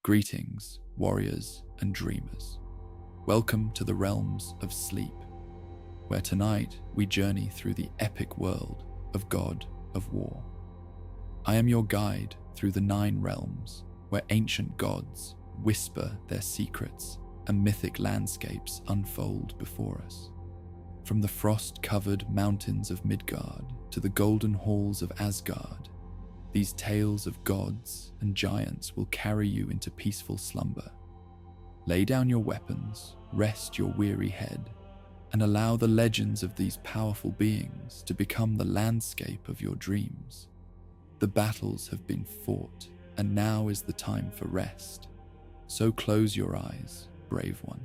Greetings, warriors and dreamers. Welcome to the realms of sleep, where tonight we journey through the epic world of God of War. I am your guide through the 9 realms, where ancient gods whisper their secrets and mythic landscapes unfold before us. From the frost-covered mountains of Midgard to the golden halls of Asgard, these tales of gods and giants will carry you into peaceful slumber. Lay down your weapons, rest your weary head, and allow the legends of these powerful beings to become the landscape of your dreams. The battles have been fought, and now is the time for rest. So close your eyes, brave one.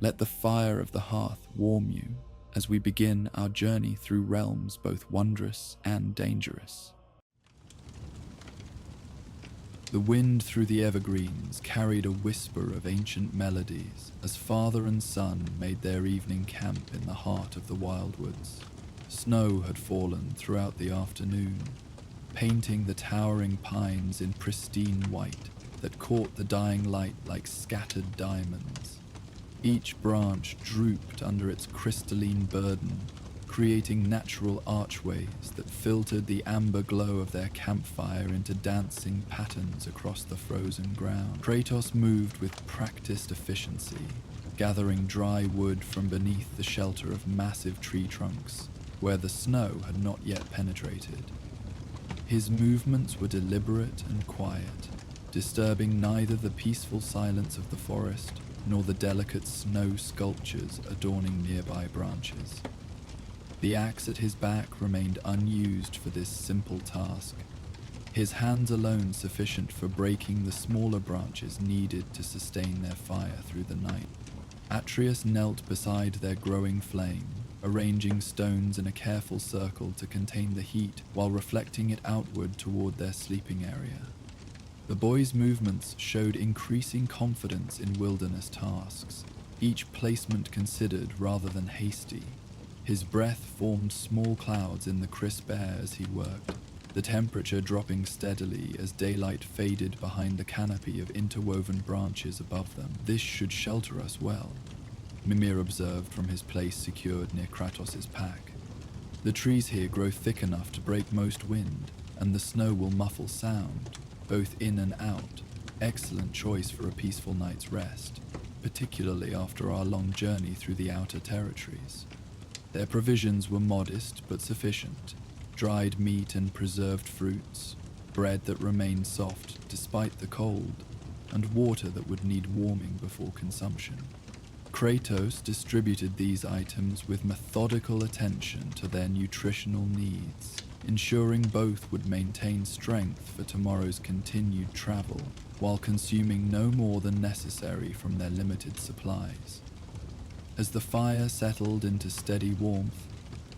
Let the fire of the hearth warm you as we begin our journey through realms both wondrous and dangerous. The wind through the evergreens carried a whisper of ancient melodies as father and son made their evening camp in the heart of the wildwoods. Snow had fallen throughout the afternoon, painting the towering pines in pristine white that caught the dying light like scattered diamonds. Each branch drooped under its crystalline burden, creating natural archways that filtered the amber glow of their campfire into dancing patterns across the frozen ground. Kratos moved with practiced efficiency, gathering dry wood from beneath the shelter of massive tree trunks, where the snow had not yet penetrated. His movements were deliberate and quiet, disturbing neither the peaceful silence of the forest nor the delicate snow sculptures adorning nearby branches. The axe at his back remained unused for this simple task, his hands alone sufficient for breaking the smaller branches needed to sustain their fire through the night. Atreus knelt beside their growing flame, arranging stones in a careful circle to contain the heat while reflecting it outward toward their sleeping area. The boy's movements showed increasing confidence in wilderness tasks, each placement considered rather than hasty. His breath formed small clouds in the crisp air as he worked, the temperature dropping steadily as daylight faded behind the canopy of interwoven branches above them. "This should shelter us well," Mimir observed from his place secured near Kratos' pack. "The trees here grow thick enough to break most wind, and the snow will muffle sound, both in and out. Excellent choice for a peaceful night's rest, particularly after our long journey through the outer territories." Their provisions were modest but sufficient: dried meat and preserved fruits, bread that remained soft despite the cold, and water that would need warming before consumption. Kratos distributed these items with methodical attention to their nutritional needs, ensuring both would maintain strength for tomorrow's continued travel, while consuming no more than necessary from their limited supplies. As the fire settled into steady warmth,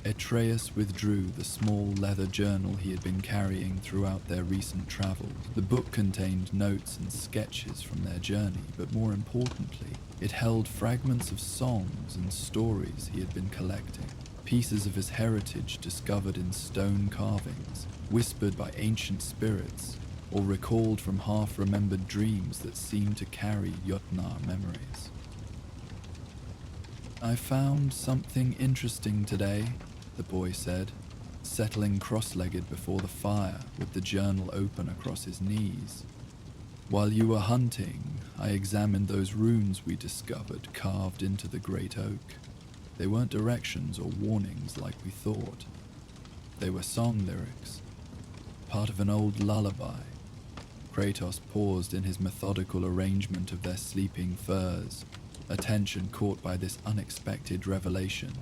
Atreus withdrew the small leather journal he had been carrying throughout their recent travels. The book contained notes and sketches from their journey, but more importantly, it held fragments of songs and stories he had been collecting, pieces of his heritage discovered in stone carvings, whispered by ancient spirits, or recalled from half-remembered dreams that seemed to carry Jotnar memories. "I found something interesting today," the boy said, settling cross-legged before the fire with the journal open across his knees. "While you were hunting, I examined those runes we discovered carved into the great oak. They weren't directions or warnings like we thought. They were song lyrics, part of an old lullaby." Kratos paused in his methodical arrangement of their sleeping furs, attention caught by this unexpected revelation.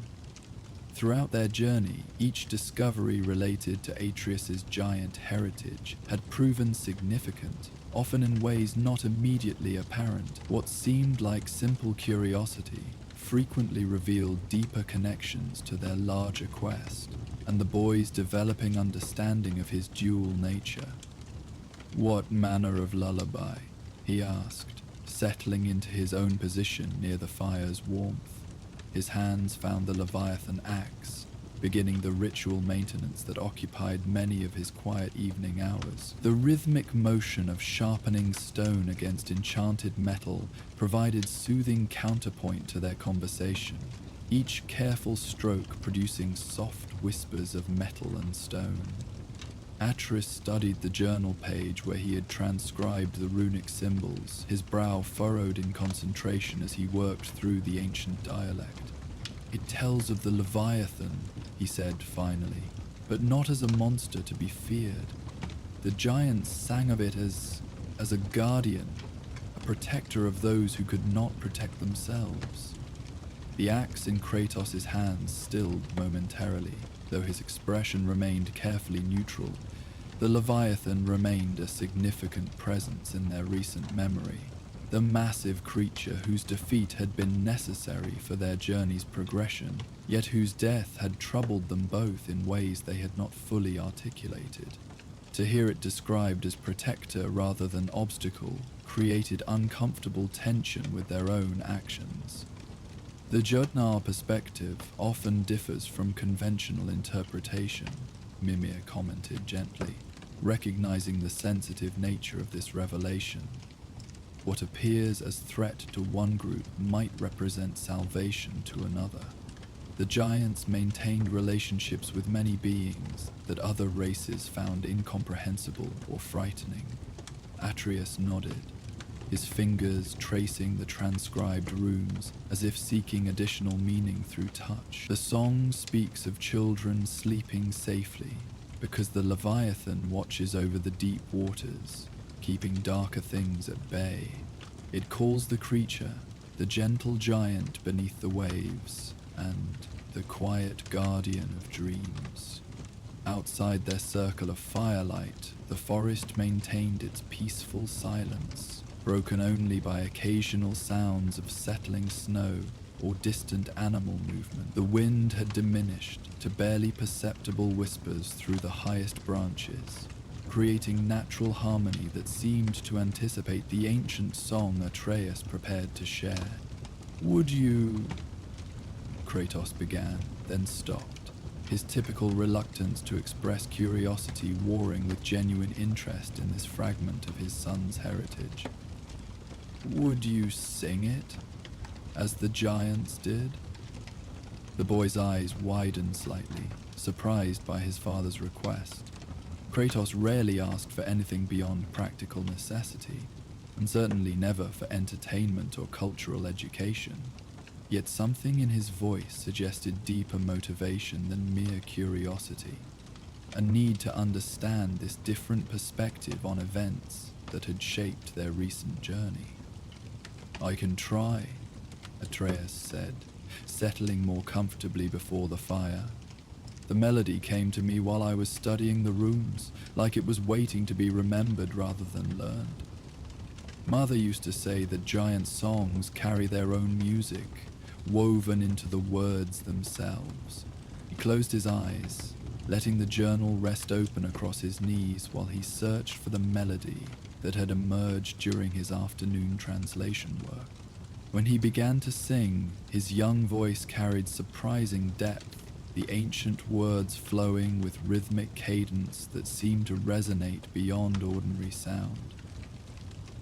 Throughout their journey, each discovery related to Atreus' giant heritage had proven significant, often in ways not immediately apparent. What seemed like simple curiosity frequently revealed deeper connections to their larger quest, and the boy's developing understanding of his dual nature. "What manner of lullaby?" he asked, settling into his own position near the fire's warmth. His hands found the Leviathan axe, beginning the ritual maintenance that occupied many of his quiet evening hours. The rhythmic motion of sharpening stone against enchanted metal provided soothing counterpoint to their conversation, each careful stroke producing soft whispers of metal and stone. Atris studied the journal page where he had transcribed the runic symbols, his brow furrowed in concentration as he worked through the ancient dialect. "It tells of the Leviathan," he said finally, "but not as a monster to be feared. The giants sang of it as a guardian, a protector of those who could not protect themselves." The axe in Kratos' hands stilled momentarily, though his expression remained carefully neutral. The Leviathan remained a significant presence in their recent memory, the massive creature whose defeat had been necessary for their journey's progression, yet whose death had troubled them both in ways they had not fully articulated. To hear it described as protector rather than obstacle created uncomfortable tension with their own actions. The Jotnar perspective often differs from conventional interpretation, Mimir commented gently, recognizing the sensitive nature of this revelation. What appears as threat to one group might represent salvation to another. The giants maintained relationships with many beings that other races found incomprehensible or frightening. Atreus nodded, his fingers tracing the transcribed runes as if seeking additional meaning through touch. The song speaks of children sleeping safely because the Leviathan watches over the deep waters, keeping darker things at bay. It calls the creature the gentle giant beneath the waves and the quiet guardian of dreams. Outside their circle of firelight, the forest maintained its peaceful silence, broken only by occasional sounds of settling snow or distant animal movement. The wind had diminished to barely perceptible whispers through the highest branches, creating natural harmony that seemed to anticipate the ancient song Atreus prepared to share. "Would you..." Kratos began, then stopped, his typical reluctance to express curiosity warring with genuine interest in this fragment of his son's heritage. "Would you sing it, as the giants did?" The boy's eyes widened slightly, surprised by his father's request. Kratos rarely asked for anything beyond practical necessity, and certainly never for entertainment or cultural education. Yet something in his voice suggested deeper motivation than mere curiosity, a need to understand this different perspective on events that had shaped their recent journey. "I can try," Atreus said, settling more comfortably before the fire. "The melody came to me while I was studying the runes, like it was waiting to be remembered rather than learned. Mother used to say that giant songs carry their own music, woven into the words themselves." He closed his eyes, letting the journal rest open across his knees while he searched for the melody that had emerged during his afternoon translation work. When he began to sing, his young voice carried surprising depth, the ancient words flowing with rhythmic cadence that seemed to resonate beyond ordinary sound.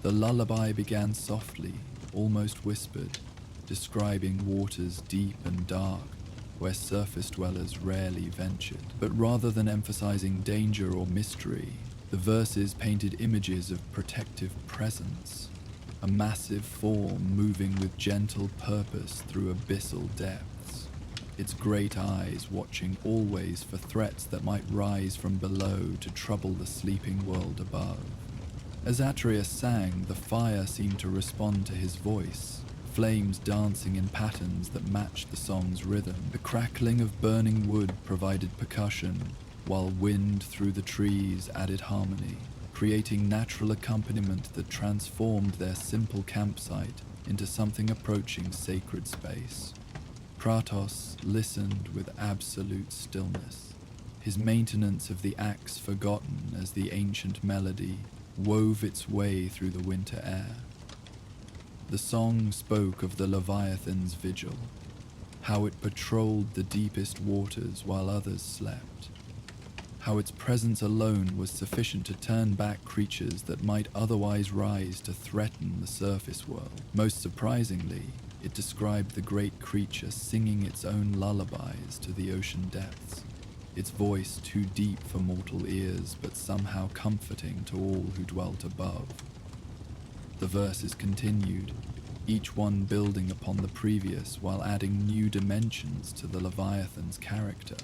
The lullaby began softly, almost whispered, describing waters deep and dark, where surface dwellers rarely ventured. But rather than emphasizing danger or mystery, the verses painted images of protective presence, a massive form moving with gentle purpose through abyssal depths, its great eyes watching always for threats that might rise from below to trouble the sleeping world above. As Atreus sang, the fire seemed to respond to his voice, flames dancing in patterns that matched the song's rhythm. The crackling of burning wood provided percussion, while wind through the trees added harmony, creating natural accompaniment that transformed their simple campsite into something approaching sacred space. Kratos listened with absolute stillness, his maintenance of the axe forgotten as the ancient melody wove its way through the winter air. The song spoke of the Leviathan's vigil, how it patrolled the deepest waters while others slept, how its presence alone was sufficient to turn back creatures that might otherwise rise to threaten the surface world. Most surprisingly, it described the great creature singing its own lullabies to the ocean depths, its voice too deep for mortal ears but somehow comforting to all who dwelt above. The verses continued, each one building upon the previous while adding new dimensions to the Leviathan's character.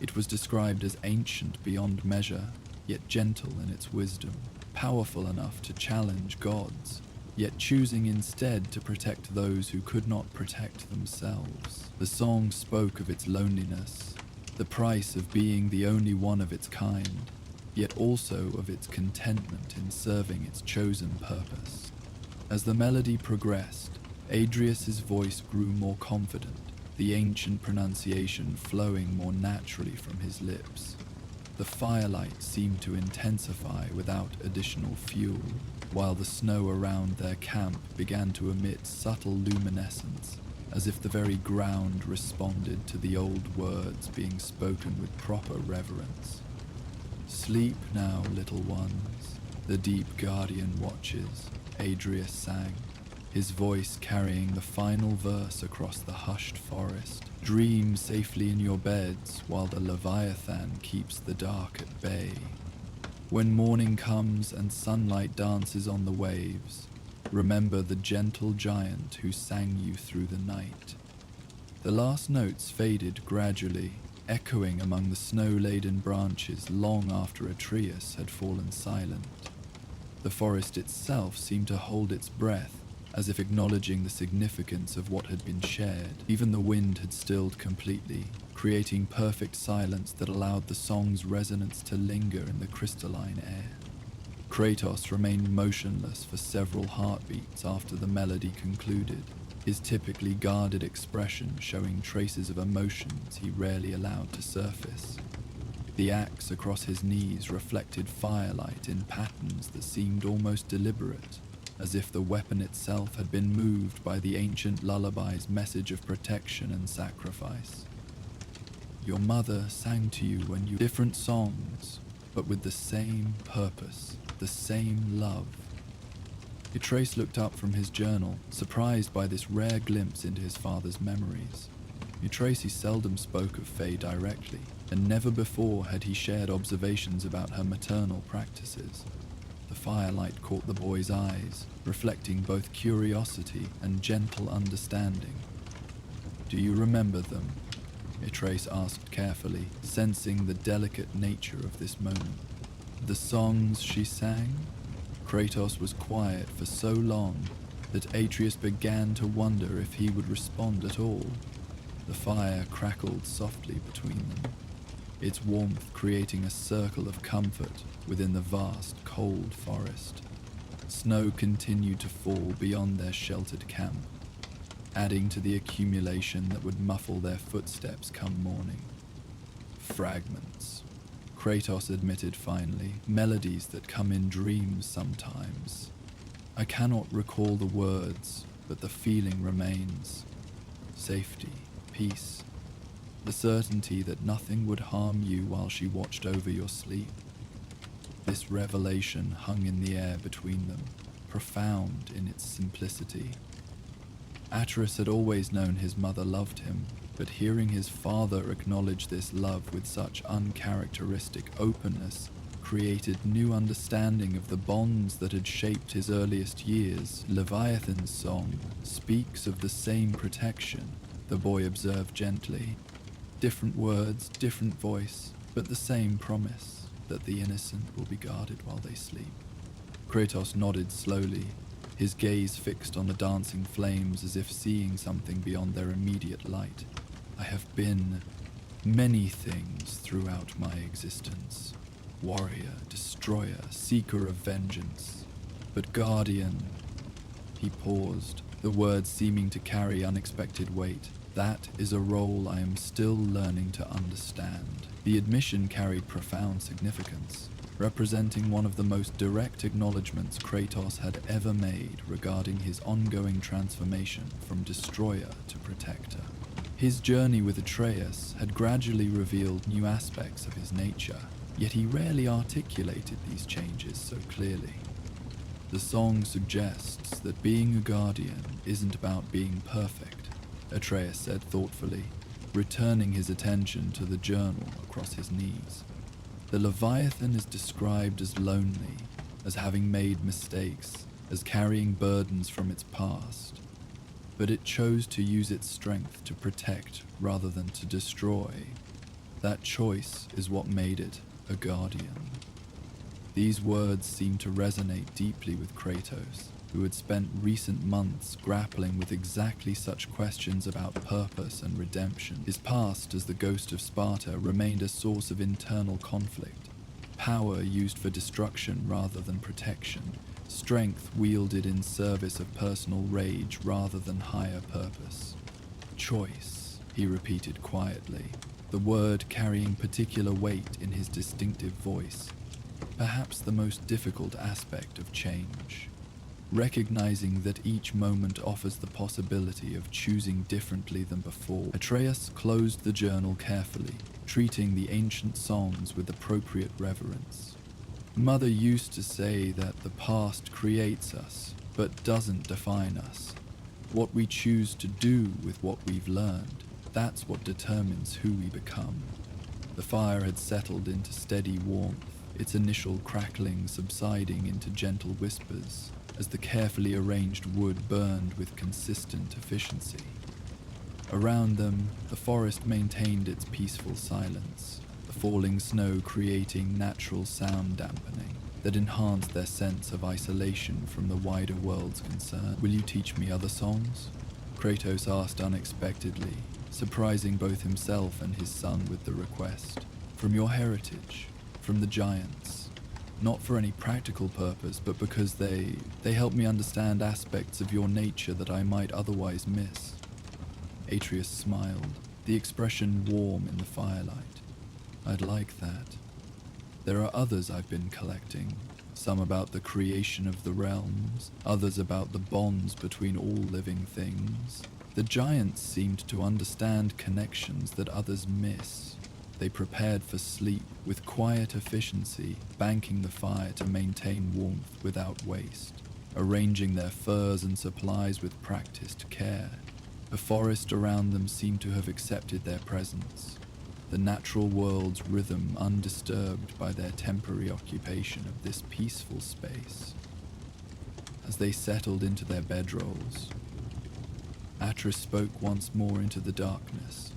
It was described as ancient beyond measure, yet gentle in its wisdom, powerful enough to challenge gods, yet choosing instead to protect those who could not protect themselves. The song spoke of its loneliness, the price of being the only one of its kind, yet also of its contentment in serving its chosen purpose. As the melody progressed, Adrius's voice grew more confident, the ancient pronunciation flowing more naturally from his lips. The firelight seemed to intensify without additional fuel, while the snow around their camp began to emit subtle luminescence, as if the very ground responded to the old words being spoken with proper reverence. "Sleep now, little ones, the deep guardian watches," Adrius sang, his voice carrying the final verse across the hushed forest. "Dream safely in your beds while the Leviathan keeps the dark at bay. When morning comes and sunlight dances on the waves, remember the gentle giant who sang you through the night." The last notes faded gradually, echoing among the snow-laden branches long after Atreus had fallen silent. The forest itself seemed to hold its breath, as if acknowledging the significance of what had been shared. Even the wind had stilled completely, creating perfect silence that allowed the song's resonance to linger in the crystalline air. Kratos remained motionless for several heartbeats after the melody concluded, his typically guarded expression showing traces of emotions he rarely allowed to surface. The axe across his knees reflected firelight in patterns that seemed almost deliberate, as if the weapon itself had been moved by the ancient lullaby's message of protection and sacrifice. "Your mother sang to you when you different songs, but with the same purpose, the same love." Atreus looked up from his journal, surprised by this rare glimpse into his father's memories. Atreus seldom spoke of Faye directly, and never before had he shared observations about her maternal practices. The firelight caught the boy's eyes, reflecting both curiosity and gentle understanding. "Do you remember them?" Atreus asked carefully, sensing the delicate nature of this moment. "The songs she sang?" Kratos was quiet for so long that Atreus began to wonder if he would respond at all. The fire crackled softly between them, its warmth creating a circle of comfort within the vast, cold forest. Snow continued to fall beyond their sheltered camp, adding to the accumulation that would muffle their footsteps come morning. "Fragments," Kratos admitted finally, "melodies that come in dreams sometimes. I cannot recall the words, but the feeling remains. Safety, peace, the certainty that nothing would harm you while she watched over your sleep." This revelation hung in the air between them, profound in its simplicity. Atreus had always known his mother loved him, but hearing his father acknowledge this love with such uncharacteristic openness created new understanding of the bonds that had shaped his earliest years. "Leviathan's song speaks of the same protection," the boy observed gently. "Different words, different voice, but the same promise that the innocent will be guarded while they sleep." Kratos nodded slowly, his gaze fixed on the dancing flames as if seeing something beyond their immediate light. "I have been many things throughout my existence. Warrior, destroyer, seeker of vengeance. But guardian..." He paused, the words seeming to carry unexpected weight. "That is a role I am still learning to understand." The admission carried profound significance. representing one of the most direct acknowledgements Kratos had ever made regarding his ongoing transformation from destroyer to protector. His journey with Atreus had gradually revealed new aspects of his nature, yet he rarely articulated these changes so clearly. The song suggests that being a guardian isn't about being perfect, Atreus said thoughtfully, returning his attention to the journal across his knees. The Leviathan is described as lonely, as having made mistakes, as carrying burdens from its past, but it chose to use its strength to protect rather than to destroy. That choice is what made it a guardian. These words seemed to resonate deeply with Kratos, who had spent recent months grappling with exactly such questions about purpose and redemption. His past as the ghost of Sparta remained a source of internal conflict, power used for destruction rather than protection, strength wielded in service of personal rage rather than higher purpose. Choice, he repeated quietly, the word carrying particular weight in his distinctive voice, perhaps the most difficult aspect of change. Recognizing that each moment offers the possibility of choosing differently than before, Atreus closed the journal carefully, treating the ancient songs with appropriate reverence. Mother used to say that the past creates us, but doesn't define us. What we choose to do with what we've learned, that's what determines who we become. The fire had settled into steady warmth, its initial crackling subsiding into gentle whispers, as the carefully arranged wood burned with consistent efficiency. Around them, the forest maintained its peaceful silence, the falling snow creating natural sound dampening that enhanced their sense of isolation from the wider world's concern. "Will you teach me other songs?" Kratos asked unexpectedly, surprising both himself and his son with the request. "From your heritage, from the giants. Not for any practical purpose, but because they help me understand aspects of your nature that I might otherwise miss." Atreus smiled, the expression warm in the firelight. "I'd like that. There are others I've been collecting, some about the creation of the realms, others about the bonds between all living things. The giants seemed to understand connections that others miss. They prepared for sleep with quiet efficiency, banking the fire to maintain warmth without waste, arranging their furs and supplies with practiced care. The forest around them seemed to have accepted their presence, the natural world's rhythm undisturbed by their temporary occupation of this peaceful space. As they settled into their bedrolls, Atreus spoke once more into the darkness.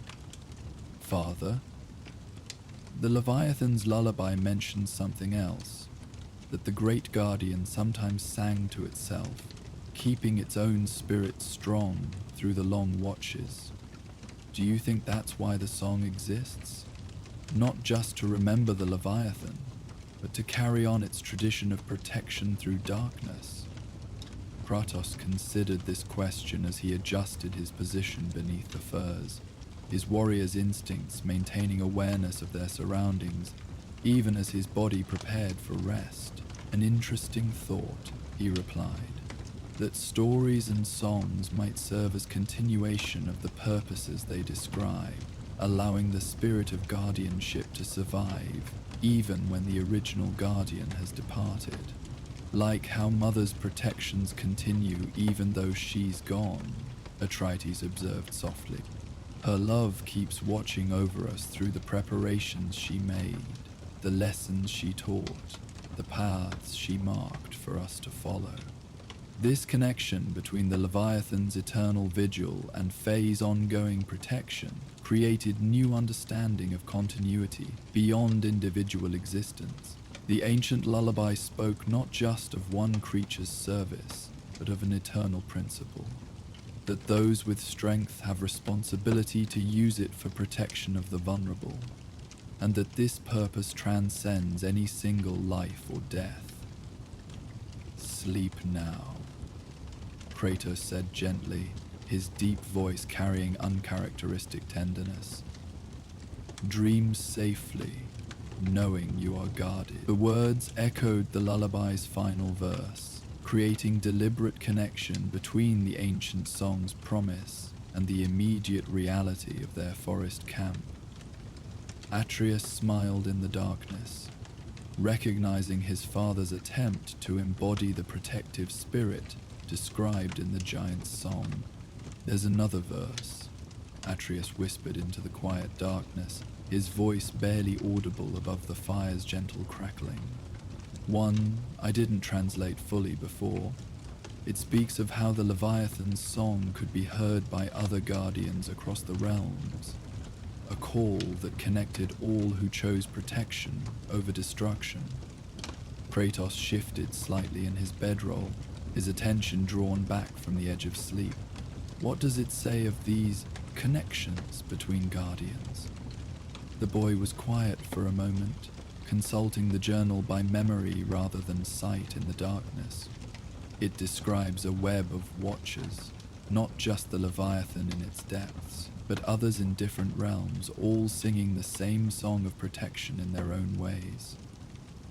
"Father?" The Leviathan's lullaby mentioned something else, that the great guardian sometimes sang to itself, keeping its own spirit strong through the long watches. Do you think that's why the song exists? Not just to remember the Leviathan, but to carry on its tradition of protection through darkness? Kratos considered this question as he adjusted his position beneath the firs, his warrior's instincts maintaining awareness of their surroundings, even as his body prepared for rest. "An interesting thought," he replied, "that stories and songs might serve as continuation of the purposes they describe, allowing the spirit of guardianship to survive, even when the original guardian has departed. Like how Mother's protections continue even though she's gone," Atrides observed softly. "Her love keeps watching over us through the preparations she made, the lessons she taught, the paths she marked for us to follow." This connection between the Leviathan's eternal vigil and Faye's ongoing protection created new understanding of continuity beyond individual existence. The ancient lullaby spoke not just of one creature's service, but of an eternal principle, that those with strength have responsibility to use it for protection of the vulnerable, and that this purpose transcends any single life or death. "Sleep now," Kratos said gently, his deep voice carrying uncharacteristic tenderness. "Dream safely, knowing you are guarded. The words echoed the lullaby's final verse, creating deliberate connection between the ancient song's promise and the immediate reality of their forest camp. Atreus smiled in the darkness, recognizing his father's attempt to embody the protective spirit described in the giant's song. "There's another verse," Atreus whispered into the quiet darkness, his voice barely audible above the fire's gentle crackling. "One I didn't translate fully before. It speaks of how the Leviathan's song could be heard by other guardians across the realms, a call that connected all who chose protection over destruction." Kratos shifted slightly in his bedroll, his attention drawn back from the edge of sleep. What does it say of these connections between guardians? The boy was quiet for a moment, consulting the journal by memory rather than sight in the darkness. It describes a web of watchers, not just the Leviathan in its depths, but others in different realms, all singing the same song of protection in their own ways.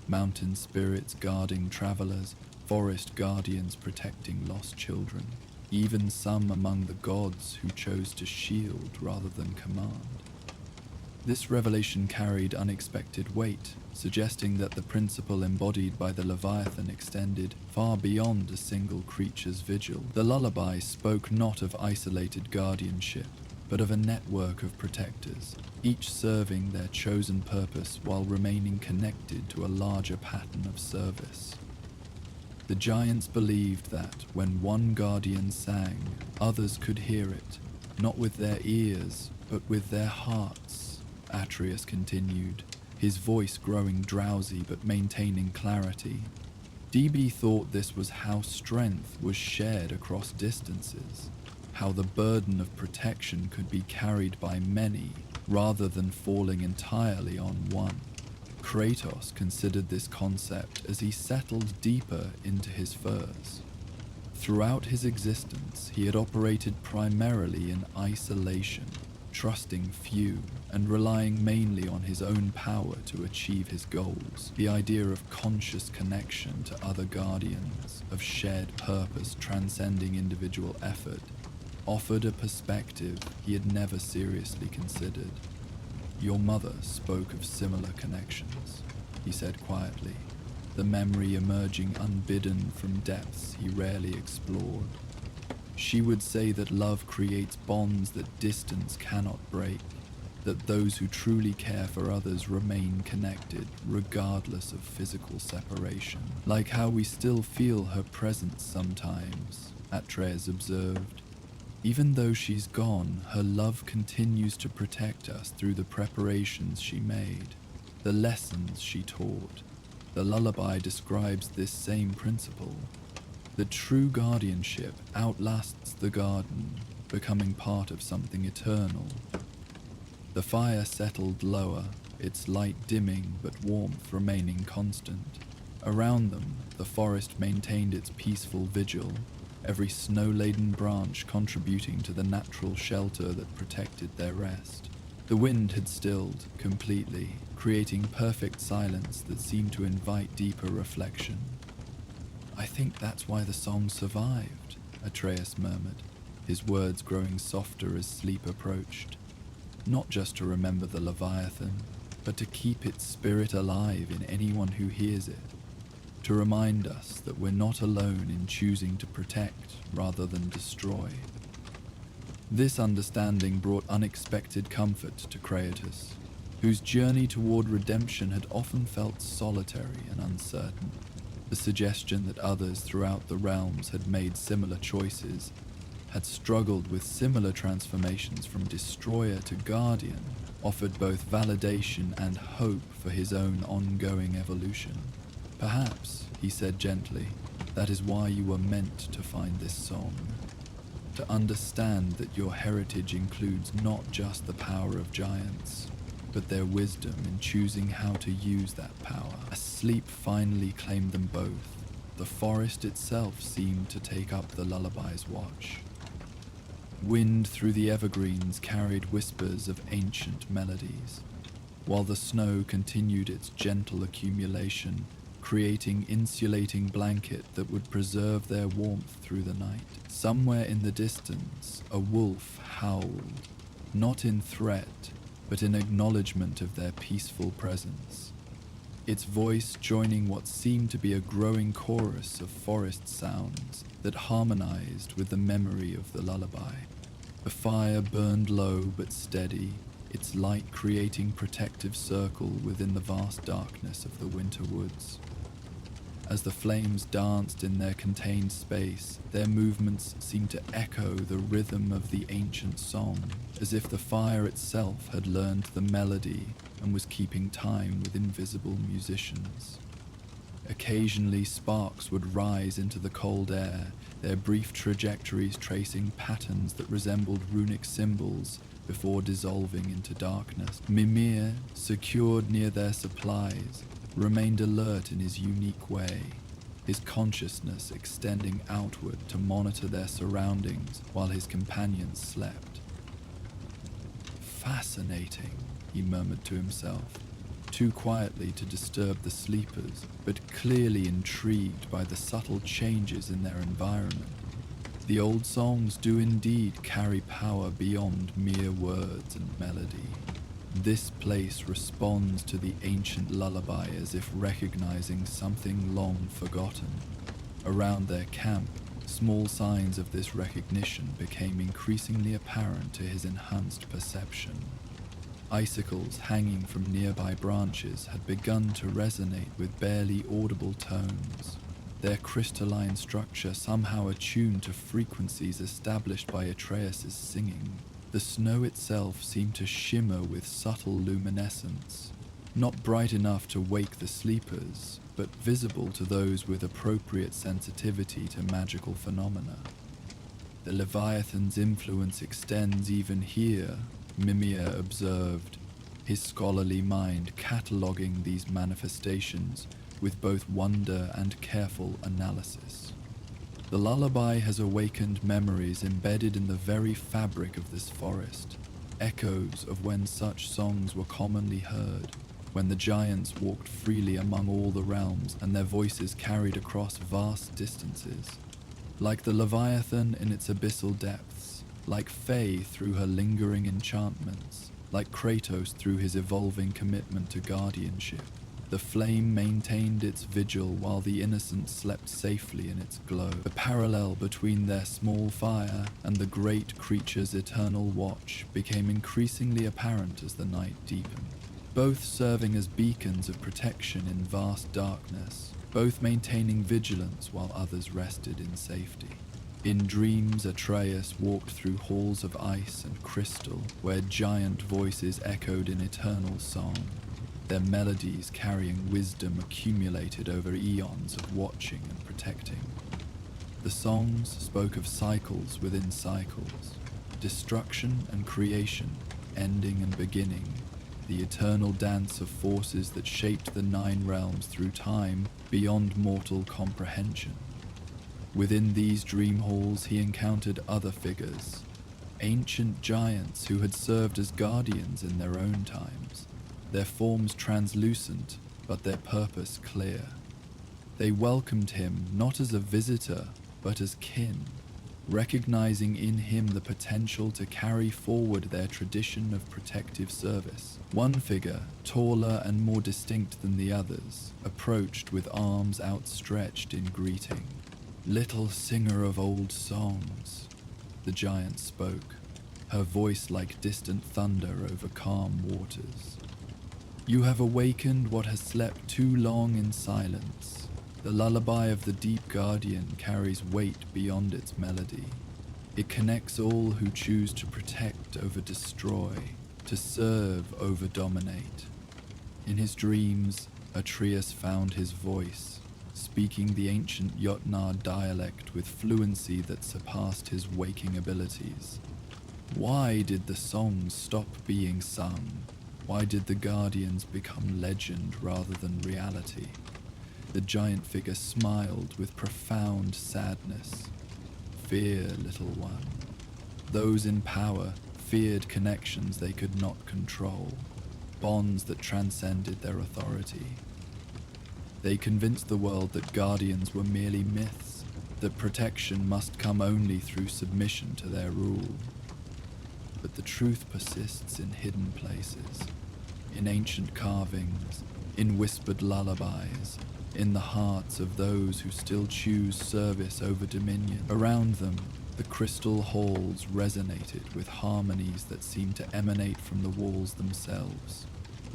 Mountain spirits guarding travelers, forest guardians protecting lost children, even some among the gods who chose to shield rather than command. This revelation carried unexpected weight, suggesting that the principle embodied by the Leviathan extended far beyond a single creature's vigil. The lullaby spoke not of isolated guardianship, but of a network of protectors, each serving their chosen purpose while remaining connected to a larger pattern of service. The giants believed that when one guardian sang, others could hear it, not with their ears, but with their hearts, Atreus continued, his voice growing drowsy but maintaining clarity. DB thought this was how strength was shared across distances, how the burden of protection could be carried by many rather than falling entirely on one. Kratos considered this concept as he settled deeper into his furs. Throughout his existence, he had operated primarily in isolation, trusting few and relying mainly on his own power to achieve his goals. The idea of conscious connection to other guardians, of shared purpose transcending individual effort, offered a perspective he had never seriously considered. "Your mother spoke of similar connections," he said quietly, the memory emerging unbidden from depths he rarely explored. "She would say that love creates bonds that distance cannot break, that those who truly care for others remain connected regardless of physical separation. Like how we still feel her presence sometimes," Atreus observed. "Even though she's gone, her love continues to protect us through the preparations she made, the lessons she taught." The lullaby describes this same principle. The true guardianship outlasts the garden, becoming part of something eternal. The fire settled lower, its light dimming but warmth remaining constant. Around them, the forest maintained its peaceful vigil, every snow-laden branch contributing to the natural shelter that protected their rest. The wind had stilled completely, creating perfect silence that seemed to invite deeper reflection. "I think that's why the song survived," Atreus murmured, his words growing softer as sleep approached. "Not just to remember the Leviathan, but to keep its spirit alive in anyone who hears it. To remind us that we're not alone in choosing to protect rather than destroy." This understanding brought unexpected comfort to Kratos, whose journey toward redemption had often felt solitary and uncertain. The suggestion that others throughout the realms had made similar choices, had struggled with similar transformations from destroyer to guardian, offered both validation and hope for his own ongoing evolution. "Perhaps," he said gently, "that is why you were meant to find this song. To understand that your heritage includes not just the power of giants, but their wisdom in choosing how to use that power." As sleep finally claimed them both, the forest itself seemed to take up the lullaby's watch. Wind through the evergreens carried whispers of ancient melodies. while the snow continued its gentle accumulation, creating insulating blanket that would preserve their warmth through the night. Somewhere in the distance, a wolf howled, not in threat, but in acknowledgement of their peaceful presence. Its voice joining what seemed to be a growing chorus of forest sounds that harmonized with the memory of the lullaby. The fire burned low but steady, its light creating protective circle within the vast darkness of the winter woods. As the flames danced in their contained space, their movements seemed to echo the rhythm of the ancient song, as if the fire itself had learned the melody and was keeping time with invisible musicians. Occasionally sparks would rise into the cold air, their brief trajectories tracing patterns that resembled runic symbols before dissolving into darkness. Mimir, secured near their supplies, remained alert in his unique way, his consciousness extending outward to monitor their surroundings while his companions slept. Fascinating, he murmured to himself, too quietly to disturb the sleepers, but clearly intrigued by the subtle changes in their environment. The old songs do indeed carry power beyond mere words and melody. This place responds to the ancient lullaby as if recognizing something long forgotten. Around their camp, small signs of this recognition became increasingly apparent to his enhanced perception. Icicles hanging from nearby branches had begun to resonate with barely audible tones, their crystalline structure somehow attuned to frequencies established by Atreus' singing. The snow itself seemed to shimmer with subtle luminescence, not bright enough to wake the sleepers, but visible to those with appropriate sensitivity to magical phenomena. The Leviathan's influence extends even here, Mimir observed, his scholarly mind cataloguing these manifestations with both wonder and careful analysis. The lullaby has awakened memories embedded in the very fabric of this forest, echoes of when such songs were commonly heard, when the giants walked freely among all the realms and their voices carried across vast distances. Like the Leviathan in its abyssal depths, like Fae through her lingering enchantments, like Kratos through his evolving commitment to guardianship, the flame maintained its vigil while the innocent slept safely in its glow. The parallel between their small fire and the great creature's eternal watch became increasingly apparent as the night deepened, both serving as beacons of protection in vast darkness, both maintaining vigilance while others rested in safety. In dreams, Atreus walked through halls of ice and crystal, where giant voices echoed in eternal song, their melodies carrying wisdom accumulated over eons of watching and protecting. The songs spoke of cycles within cycles, destruction and creation, ending and beginning, the eternal dance of forces that shaped the 9 realms through time beyond mortal comprehension. Within these dream halls he encountered other figures, ancient giants who had served as guardians in their own times, their forms translucent, but their purpose clear. They welcomed him not as a visitor, but as kin, recognizing in him the potential to carry forward their tradition of protective service. One figure, taller and more distinct than the others, approached with arms outstretched in greeting. "Little singer of old songs," the giant spoke, her voice like distant thunder over calm waters. "You have awakened what has slept too long in silence. The lullaby of the deep guardian carries weight beyond its melody. It connects all who choose to protect over destroy, to serve over dominate." In his dreams, Atreus found his voice, speaking the ancient Jotnar dialect with fluency that surpassed his waking abilities. Why did the songs stop being sung? Why did the guardians become legend rather than reality? The giant figure smiled with profound sadness. "Fear, little one. Those in power feared connections they could not control. bonds that transcended their authority. They convinced the world that guardians were merely myths, that protection must come only through submission to their rule. But the truth persists in hidden places, in ancient carvings, in whispered lullabies, in the hearts of those who still choose service over dominion. Around them, the crystal halls resonated with harmonies that seemed to emanate from the walls themselves.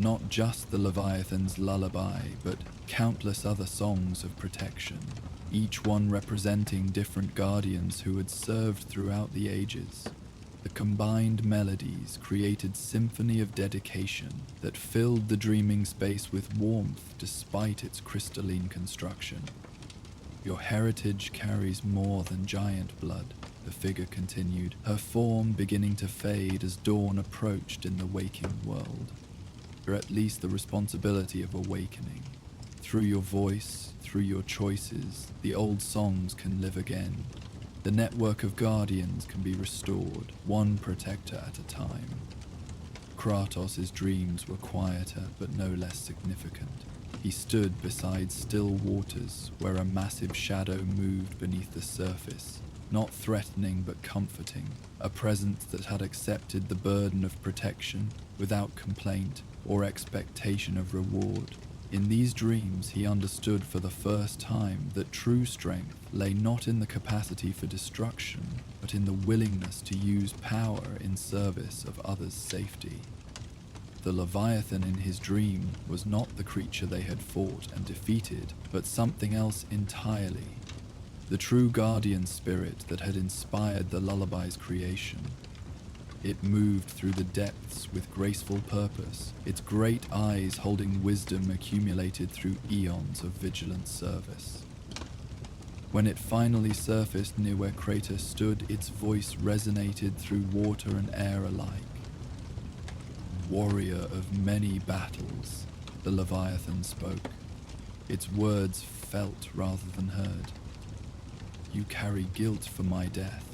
Not just the Leviathan's lullaby, but countless other songs of protection, each one representing different guardians who had served throughout the ages. The combined melodies created symphony of dedication that filled the dreaming space with warmth despite its crystalline construction. Your heritage carries more than giant blood, the figure continued, her form beginning to fade as dawn approached in the waking world. Or at least the responsibility of awakening. Through your voice, through your choices, the old songs can live again. The network of guardians can be restored, one protector at a time. Kratos' dreams were quieter but no less significant. He stood beside still waters where a massive shadow moved beneath the surface, not threatening but comforting, a presence that had accepted the burden of protection without complaint or expectation of reward. In these dreams, he understood for the first time that true strength lay not in the capacity for destruction, but in the willingness to use power in service of others' safety. The Leviathan in his dream was not the creature they had fought and defeated, but something else entirely. The true guardian spirit that had inspired the lullaby's creation. It moved through the depths with graceful purpose, its great eyes holding wisdom accumulated through eons of vigilant service. When it finally surfaced near where Kratos stood, its voice resonated through water and air alike. Warrior of many battles, the Leviathan spoke. Its words felt rather than heard. You carry guilt for my death.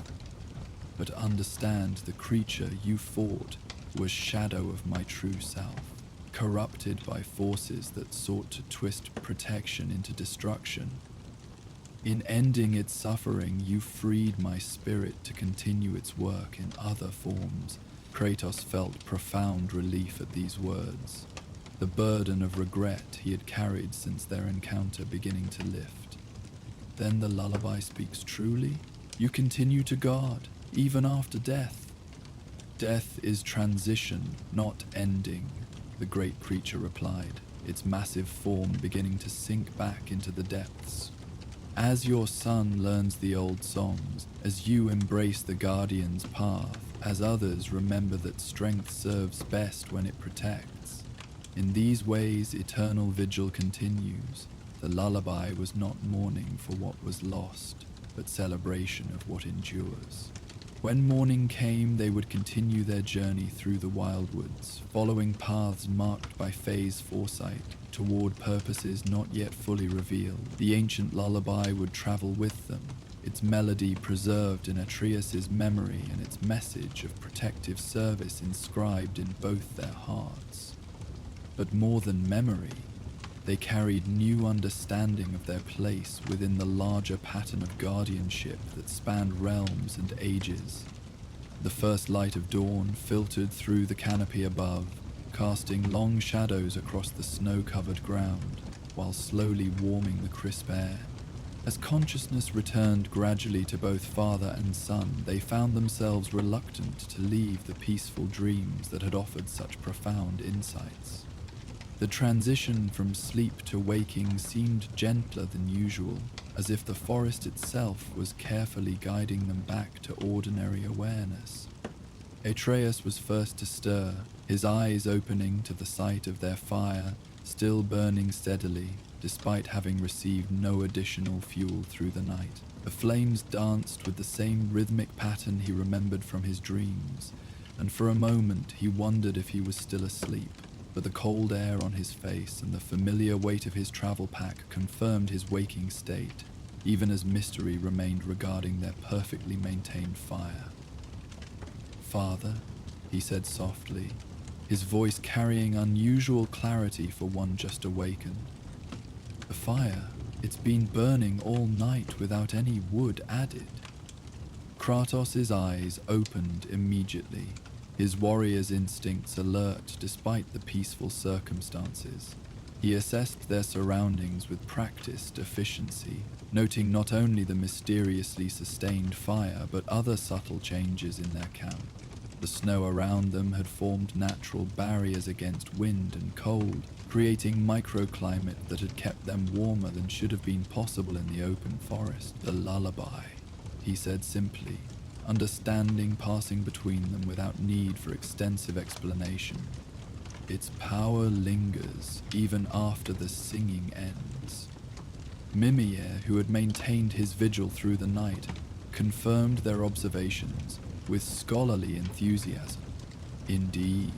But understand the creature you fought was shadow of my true self, corrupted by forces that sought to twist protection into destruction. In ending its suffering, you freed my spirit to continue its work in other forms. Kratos felt profound relief at these words, the burden of regret he had carried since their encounter beginning to lift. Then the lullaby speaks truly? You continue to guard, even after death. Death is transition, not ending, the great creature replied, its massive form beginning to sink back into the depths. As your son learns the old songs, as you embrace the guardian's path, as others remember that strength serves best when it protects. In these ways, eternal vigil continues. The lullaby was not mourning for what was lost, but celebration of what endures. When morning came, they would continue their journey through the wildwoods, following paths marked by Faye's foresight toward purposes not yet fully revealed. The ancient lullaby would travel with them, its melody preserved in Atreus' memory and its message of protective service inscribed in both their hearts. But more than memory, they carried new understanding of their place within the larger pattern of guardianship that spanned realms and ages. The first light of dawn filtered through the canopy above, casting long shadows across the snow-covered ground, while slowly warming the crisp air. As consciousness returned gradually to both father and son, they found themselves reluctant to leave the peaceful dreams that had offered such profound insights. The transition from sleep to waking seemed gentler than usual, as if the forest itself was carefully guiding them back to ordinary awareness. Atreus was first to stir, his eyes opening to the sight of their fire, still burning steadily, despite having received no additional fuel through the night. The flames danced with the same rhythmic pattern he remembered from his dreams, and for a moment he wondered if he was still asleep. But the cold air on his face and the familiar weight of his travel pack confirmed his waking state, even as mystery remained regarding their perfectly maintained fire. "Father," he said softly, his voice carrying unusual clarity for one just awakened. "The fire, it's been burning all night without any wood added." Kratos' eyes opened immediately, his warrior's instincts alert despite the peaceful circumstances. He assessed their surroundings with practiced efficiency, noting not only the mysteriously sustained fire but other subtle changes in their camp. The snow around them had formed natural barriers against wind and cold, creating microclimate that had kept them warmer than should have been possible in the open forest. "The lullaby," he said simply, understanding passing between them without need for extensive explanation. "Its power lingers even after the singing ends." Mimir, who had maintained his vigil through the night, confirmed their observations with scholarly enthusiasm. "Indeed,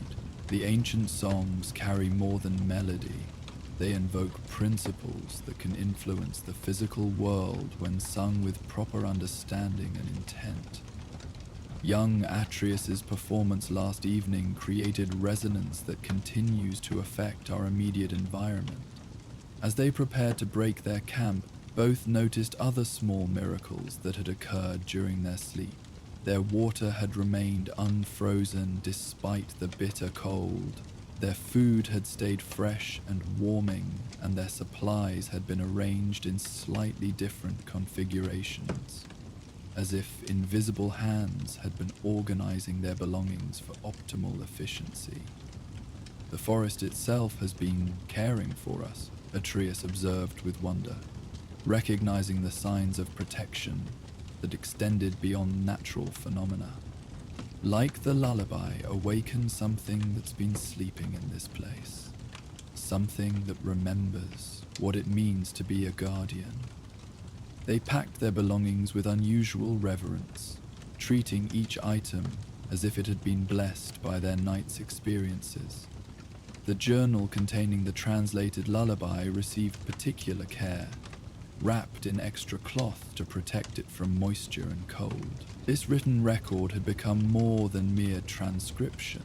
the ancient songs carry more than melody. They invoke principles that can influence the physical world when sung with proper understanding and intent. Young Atreus's performance last evening created resonance that continues to affect our immediate environment." As they prepared to break their camp, both noticed other small miracles that had occurred during their sleep. Their water had remained unfrozen despite the bitter cold. Their food had stayed fresh and warming, and their supplies had been arranged in slightly different configurations, as if invisible hands had been organizing their belongings for optimal efficiency. "The forest itself has been caring for us," Atreus observed with wonder, recognizing the signs of protection that extended beyond natural phenomena. "Like the lullaby, awaken something that's been sleeping in this place. Something that remembers what it means to be a guardian." They packed their belongings with unusual reverence, treating each item as if it had been blessed by their night's experiences. The journal containing the translated lullaby received particular care, wrapped in extra cloth to protect it from moisture and cold. This written record had become more than mere transcription.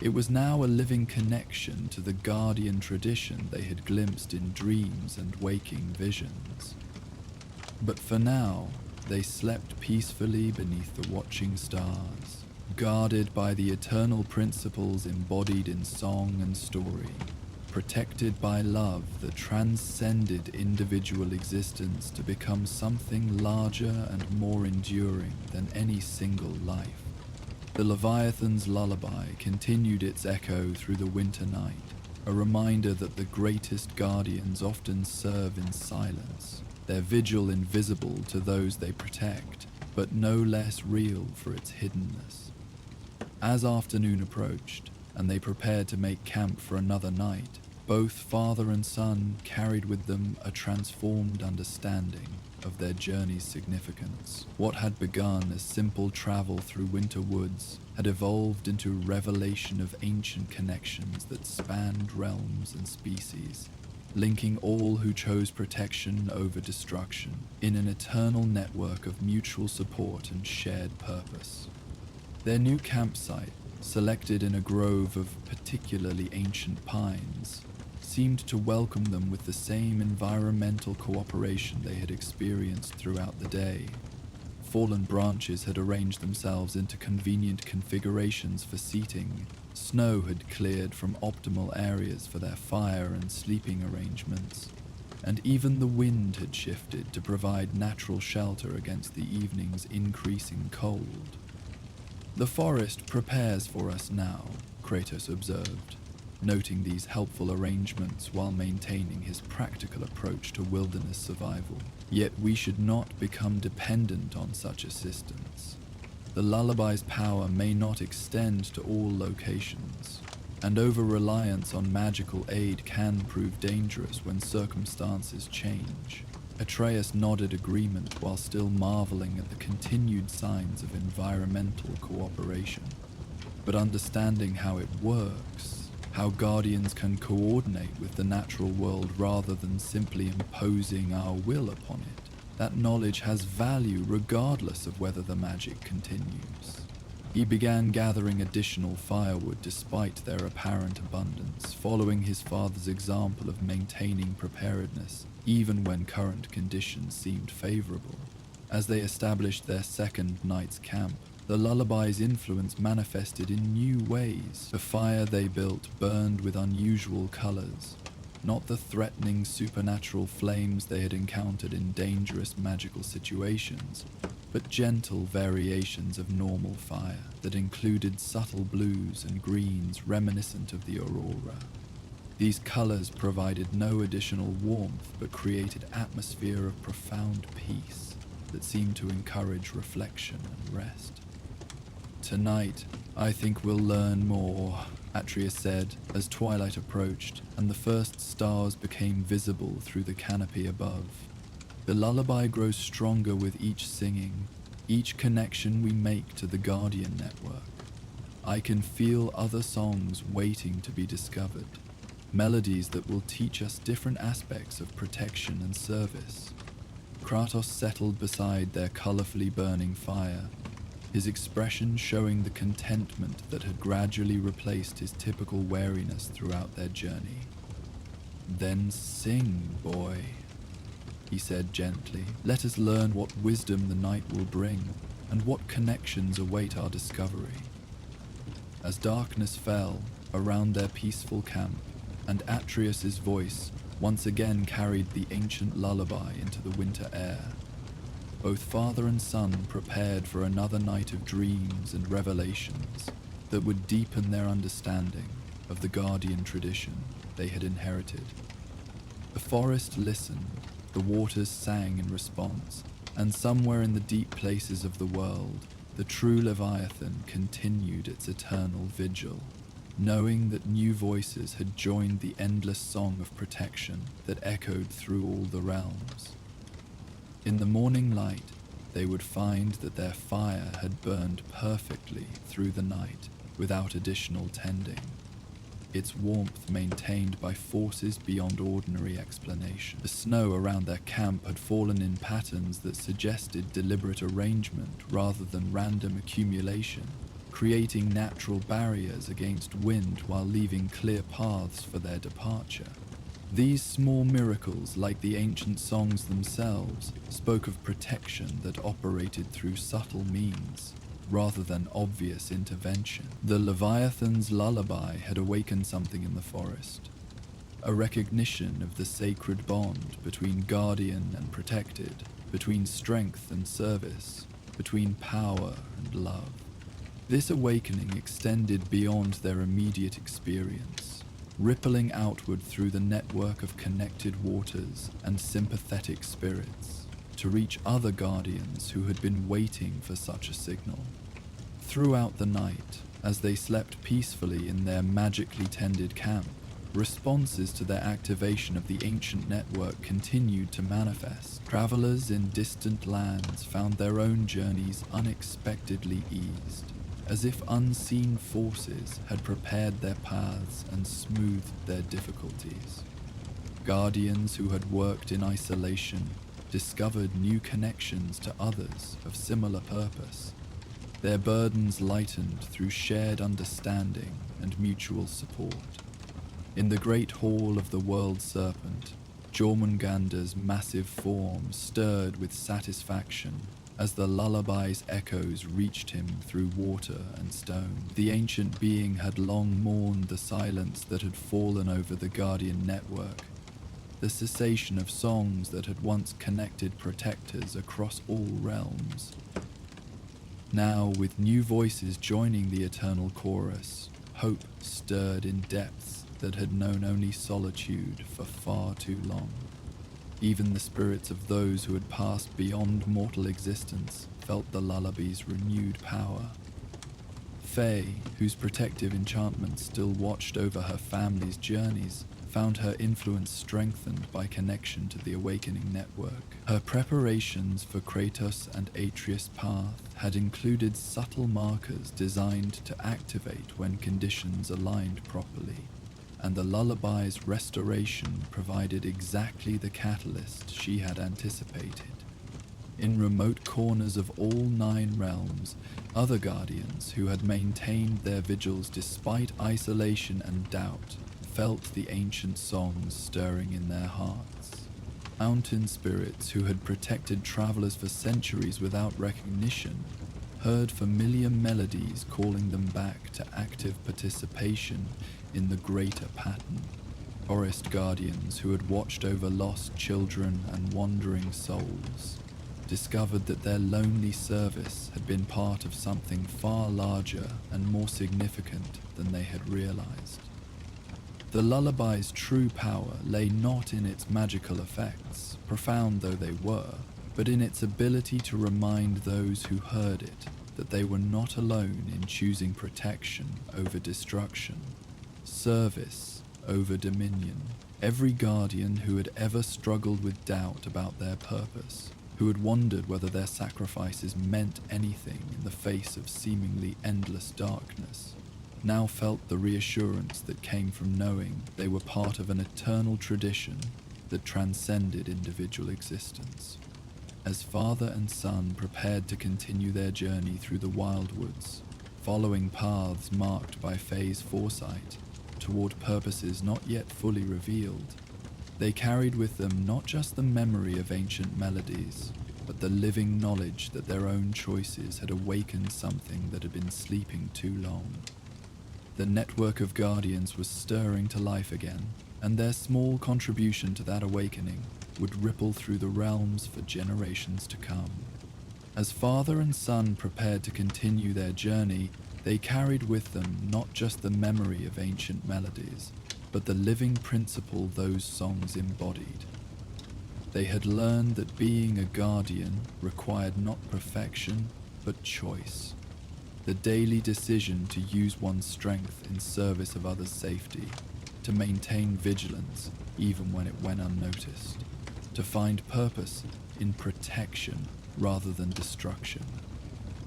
It was now a living connection to the guardian tradition they had glimpsed in dreams and waking visions. But for now, they slept peacefully beneath the watching stars, guarded by the eternal principles embodied in song and story, protected by love that transcended individual existence to become something larger and more enduring than any single life. The Leviathan's lullaby continued its echo through the winter night, a reminder that the greatest guardians often serve in silence, their vigil invisible to those they protect, but no less real for its hiddenness. As afternoon approached, and they prepared to make camp for another night, both father and son carried with them a transformed understanding of their journey's significance. What had begun as simple travel through winter woods had evolved into revelation of ancient connections that spanned realms and species, linking all who chose protection over destruction in an eternal network of mutual support and shared purpose. Their new campsite, selected in a grove of particularly ancient pines, seemed to welcome them with the same environmental cooperation they had experienced throughout the day. Fallen branches had arranged themselves into convenient configurations for seating. Snow had cleared from optimal areas for their fire and sleeping arrangements, and even the wind had shifted to provide natural shelter against the evening's increasing cold. "The forest prepares for us now," Kratos observed, noting these helpful arrangements while maintaining his practical approach to wilderness survival. "Yet we should not become dependent on such assistance. The lullaby's power may not extend to all locations, and over-reliance on magical aid can prove dangerous when circumstances change." Atreus nodded agreement while still marveling at the continued signs of environmental cooperation. But understanding how it works, how guardians can coordinate with the natural world rather than simply imposing our will upon it, that knowledge has value regardless of whether the magic continues. He began gathering additional firewood despite their apparent abundance, following his father's example of maintaining preparedness even when current conditions seemed favorable. As they established their second night's camp, the lullaby's influence manifested in new ways. The fire they built burned with unusual colors, not the threatening supernatural flames they had encountered in dangerous magical situations, but gentle variations of normal fire that included subtle blues and greens reminiscent of the aurora. These colors provided no additional warmth but created an atmosphere of profound peace that seemed to encourage reflection and rest. "Tonight, I think we'll learn more," Atreus said as twilight approached and the first stars became visible through the canopy above. "The lullaby grows stronger with each singing, each connection we make to the Guardian network. I can feel other songs waiting to be discovered, melodies that will teach us different aspects of protection and service." Kratos settled beside their colorfully burning fire, his expression showing the contentment that had gradually replaced his typical wariness throughout their journey. "Then sing, boy," he said gently. "Let us learn what wisdom the night will bring and what connections await our discovery." As darkness fell around their peaceful camp, and Atreus's voice once again carried the ancient lullaby into the winter air, both father and son prepared for another night of dreams and revelations that would deepen their understanding of the Guardian tradition they had inherited. The forest listened, the waters sang in response, and somewhere in the deep places of the world, the true Leviathan continued its eternal vigil, knowing that new voices had joined the endless song of protection that echoed through all the realms. In the morning light, they would find that their fire had burned perfectly through the night without additional tending, its warmth maintained by forces beyond ordinary explanation. The snow around their camp had fallen in patterns that suggested deliberate arrangement rather than random accumulation, creating natural barriers against wind while leaving clear paths for their departure. These small miracles, like the ancient songs themselves, spoke of protection that operated through subtle means, rather than obvious intervention. The Leviathan's lullaby had awakened something in the forest, a recognition of the sacred bond between guardian and protected, between strength and service, between power and love. This awakening extended beyond their immediate experience, rippling outward through the network of connected waters and sympathetic spirits, to reach other guardians who had been waiting for such a signal. Throughout the night, as they slept peacefully in their magically tended camp, responses to their activation of the ancient network continued to manifest. Travelers in distant lands found their own journeys unexpectedly eased, as if unseen forces had prepared their paths and smoothed their difficulties. Guardians who had worked in isolation discovered new connections to others of similar purpose, their burdens lightened through shared understanding and mutual support. In the great hall of the World Serpent, Jormungandr's massive form stirred with satisfaction as the lullaby's echoes reached him through water and stone. The ancient being had long mourned the silence that had fallen over the Guardian network, the cessation of songs that had once connected protectors across all realms. Now, with new voices joining the eternal chorus, hope stirred in depths that had known only solitude for far too long. Even the spirits of those who had passed beyond mortal existence felt the lullaby's renewed power. Faye, whose protective enchantment still watched over her family's journeys, found her influence strengthened by connection to the awakening network. Her preparations for Kratos and Atreus' path had included subtle markers designed to activate when conditions aligned properly, and the lullaby's restoration provided exactly the catalyst she had anticipated. In remote corners of all 9 realms, other guardians who had maintained their vigils despite isolation and doubt felt the ancient songs stirring in their hearts. Mountain spirits who had protected travelers for centuries without recognition heard familiar melodies calling them back to active participation in the greater pattern. Forest guardians who had watched over lost children and wandering souls discovered that their lonely service had been part of something far larger and more significant than they had realized. The lullaby's true power lay not in its magical effects, profound though they were, but in its ability to remind those who heard it that they were not alone in choosing protection over destruction, service over dominion. Every guardian who had ever struggled with doubt about their purpose, who had wondered whether their sacrifices meant anything in the face of seemingly endless darkness, now felt the reassurance that came from knowing they were part of an eternal tradition that transcended individual existence. As father and son prepared to continue their journey through the wildwoods, following paths marked by Faye's foresight toward purposes not yet fully revealed, they carried with them not just the memory of ancient melodies, but the living knowledge that their own choices had awakened something that had been sleeping too long. The network of guardians was stirring to life again, and their small contribution to that awakening would ripple through the realms for generations to come. As father and son prepared to continue their journey, they carried with them not just the memory of ancient melodies, but the living principle those songs embodied. They had learned that being a guardian required not perfection, but choice. The daily decision to use one's strength in service of others' safety, to maintain vigilance even when it went unnoticed, to find purpose in protection rather than destruction.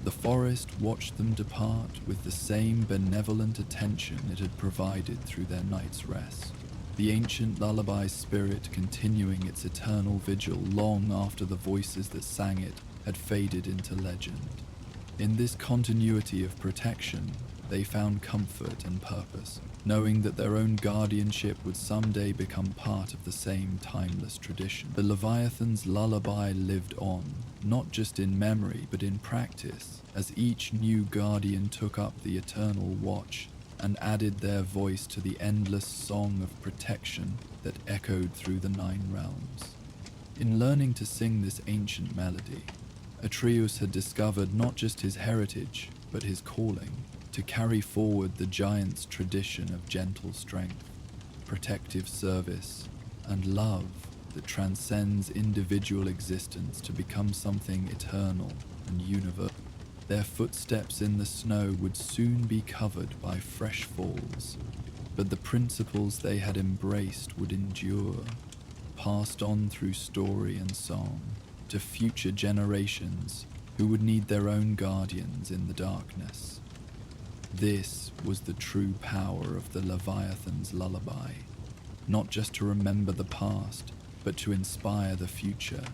The forest watched them depart with the same benevolent attention it had provided through their night's rest, the ancient lullaby's spirit continuing its eternal vigil long after the voices that sang it had faded into legend. In this continuity of protection, they found comfort and purpose, knowing that their own guardianship would someday become part of the same timeless tradition. The Leviathan's lullaby lived on, not just in memory but in practice, as each new guardian took up the eternal watch and added their voice to the endless song of protection that echoed through the 9 realms. In learning to sing this ancient melody, Atreus had discovered not just his heritage, but his calling, to carry forward the giant's tradition of gentle strength, protective service, and love that transcends individual existence to become something eternal and universal. Their footsteps in the snow would soon be covered by fresh falls, but the principles they had embraced would endure, passed on through story and song to future generations who would need their own guardians in the darkness. This was the true power of the Leviathan's lullaby, not just to remember the past, but to inspire the future,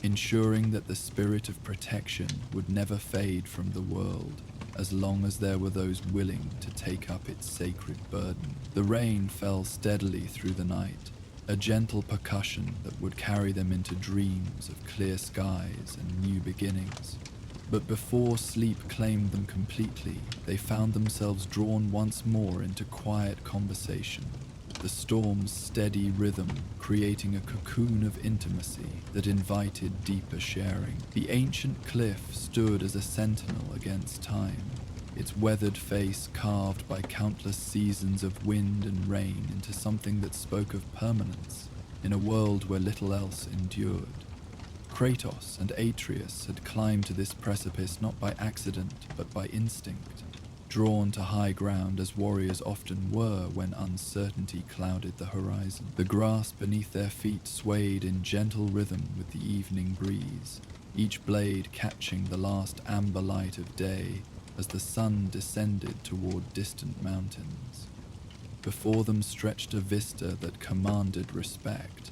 ensuring that the spirit of protection would never fade from the world as long as there were those willing to take up its sacred burden. The rain fell steadily through the night, a gentle percussion that would carry them into dreams of clear skies and new beginnings. But before sleep claimed them completely, they found themselves drawn once more into quiet conversation, the storm's steady rhythm creating a cocoon of intimacy that invited deeper sharing. The ancient cliff stood as a sentinel against time, its weathered face carved by countless seasons of wind and rain into something that spoke of permanence in a world where little else endured. Kratos and Atreus had climbed to this precipice not by accident but by instinct, drawn to high ground as warriors often were when uncertainty clouded the horizon. The grass beneath their feet swayed in gentle rhythm with the evening breeze, each blade catching the last amber light of day as the sun descended toward distant mountains. Before them stretched a vista that commanded respect,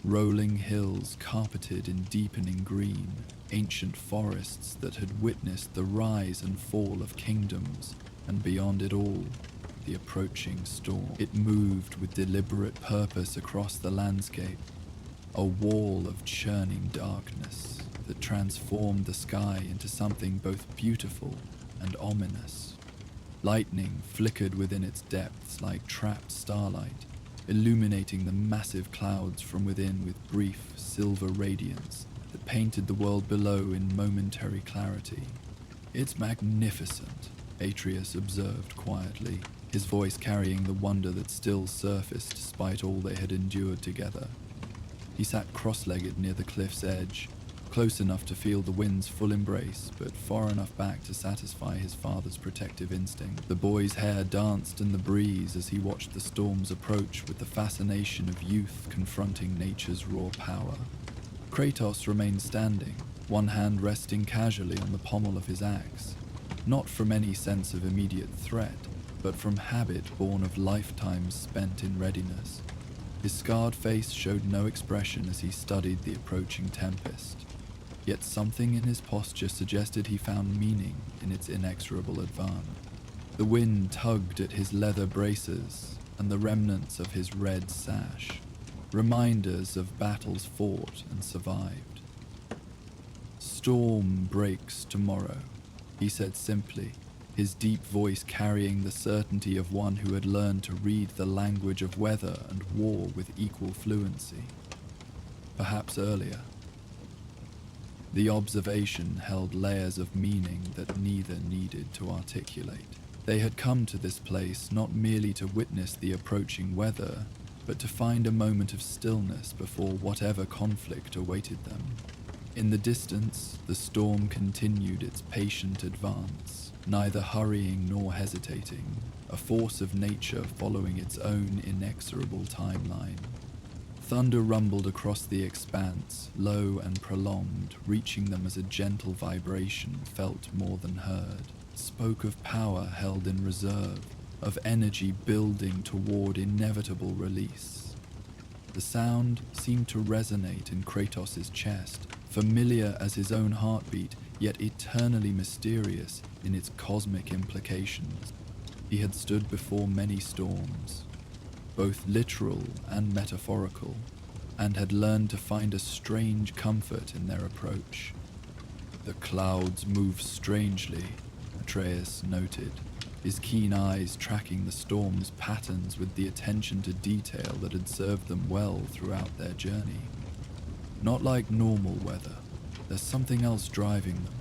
rolling hills carpeted in deepening green, ancient forests that had witnessed the rise and fall of kingdoms, and beyond it all, the approaching storm. It moved with deliberate purpose across the landscape, a wall of churning darkness that transformed the sky into something both beautiful and ominous. Lightning flickered within its depths like trapped starlight, illuminating the massive clouds from within with brief silver radiance that painted the world below in momentary clarity. "It's magnificent," Atreus observed quietly, his voice carrying the wonder that still surfaced despite all they had endured together. He sat cross-legged near the cliff's edge, close enough to feel the wind's full embrace, but far enough back to satisfy his father's protective instinct. The boy's hair danced in the breeze as he watched the storm's approach with the fascination of youth confronting nature's raw power. Kratos remained standing, one hand resting casually on the pommel of his axe, not from any sense of immediate threat, but from habit born of lifetimes spent in readiness. His scarred face showed no expression as he studied the approaching tempest, yet something in his posture suggested he found meaning in its inexorable advance. The wind tugged at his leather braces and the remnants of his red sash, reminders of battles fought and survived. "Storm breaks tomorrow," he said simply, his deep voice carrying the certainty of one who had learned to read the language of weather and war with equal fluency. Perhaps earlier. The observation held layers of meaning that neither needed to articulate. They had come to this place not merely to witness the approaching weather, but to find a moment of stillness before whatever conflict awaited them. In the distance, the storm continued its patient advance, neither hurrying nor hesitating, a force of nature following its own inexorable timeline. Thunder rumbled across the expanse, low and prolonged, reaching them as a gentle vibration felt more than heard. It spoke of power held in reserve, of energy building toward inevitable release. The sound seemed to resonate in Kratos' chest, familiar as his own heartbeat, yet eternally mysterious in its cosmic implications. He had stood before many storms, both literal and metaphorical, and had learned to find a strange comfort in their approach. "The clouds move strangely," Atreus noted, his keen eyes tracking the storm's patterns with the attention to detail that had served them well throughout their journey. "Not like normal weather. There's something else driving them."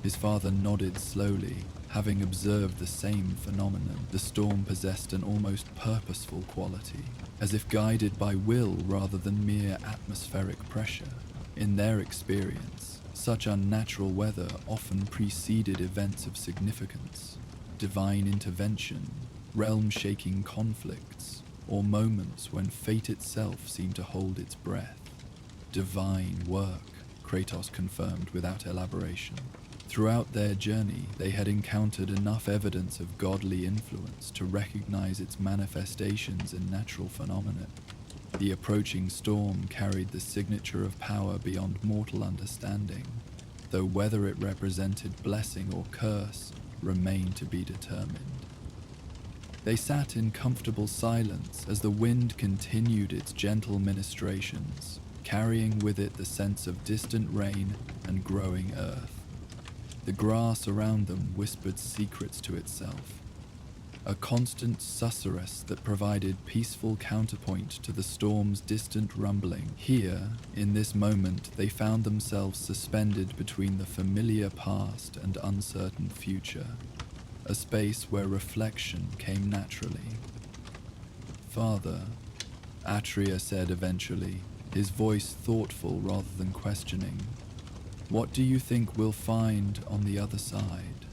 His father nodded slowly, having observed the same phenomenon. The storm possessed an almost purposeful quality, as if guided by will rather than mere atmospheric pressure. In their experience, such unnatural weather often preceded events of significance, divine intervention, realm-shaking conflicts, or moments when fate itself seemed to hold its breath. "Divine work," Kratos confirmed without elaboration. Throughout their journey, they had encountered enough evidence of godly influence to recognize its manifestations in natural phenomena. The approaching storm carried the signature of power beyond mortal understanding, though whether it represented blessing or curse remained to be determined. They sat in comfortable silence as the wind continued its gentle ministrations, carrying with it the sense of distant rain and growing earth. The grass around them whispered secrets to itself, a constant susurrus that provided peaceful counterpoint to the storm's distant rumbling. Here, in this moment, they found themselves suspended between the familiar past and uncertain future, a space where reflection came naturally. "Father," Atreus said eventually, his voice thoughtful rather than questioning, "what do you think we'll find on the other side?"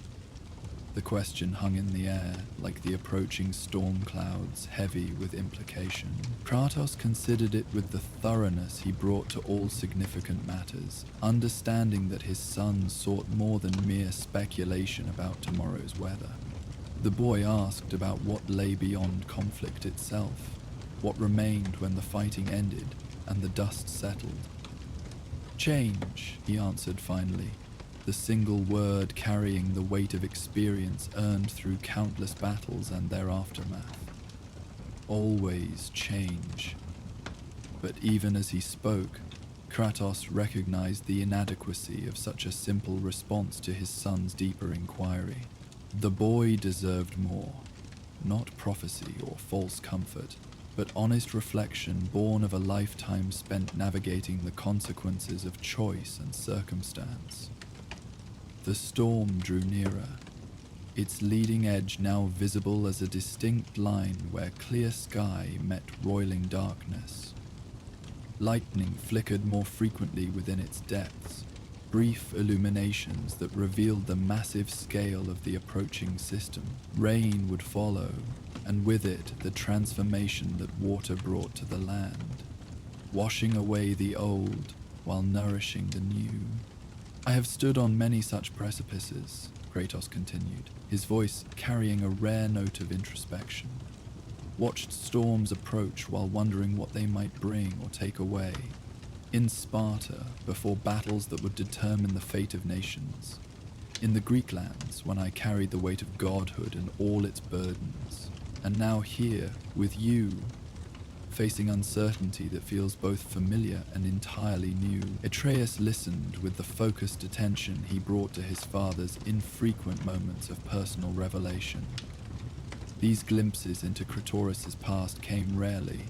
The question hung in the air, like the approaching storm clouds, heavy with implication. Kratos considered it with the thoroughness he brought to all significant matters, understanding that his son sought more than mere speculation about tomorrow's weather. The boy asked about what lay beyond conflict itself, what remained when the fighting ended, and the dust settled. "Change," he answered finally, the single word carrying the weight of experience earned through countless battles and their aftermath. Always change. But even as he spoke, Kratos recognized the inadequacy of such a simple response to his son's deeper inquiry. The boy deserved more, not prophecy or false comfort, but honest reflection born of a lifetime spent navigating the consequences of choice and circumstance. The storm drew nearer, its leading edge now visible as a distinct line where clear sky met roiling darkness. Lightning flickered more frequently within its depths, brief illuminations that revealed the massive scale of the approaching system. Rain would follow, and with it the transformation that water brought to the land, washing away the old while nourishing the new. "I have stood on many such precipices," Kratos continued, his voice carrying a rare note of introspection. "Watched storms approach while wondering what they might bring or take away. In Sparta, before battles that would determine the fate of nations. In the Greek lands, when I carried the weight of godhood and all its burdens. And now here, with you, facing uncertainty that feels both familiar and entirely new." Atreus listened with the focused attention he brought to his father's infrequent moments of personal revelation. These glimpses into Kratos' past came rarely,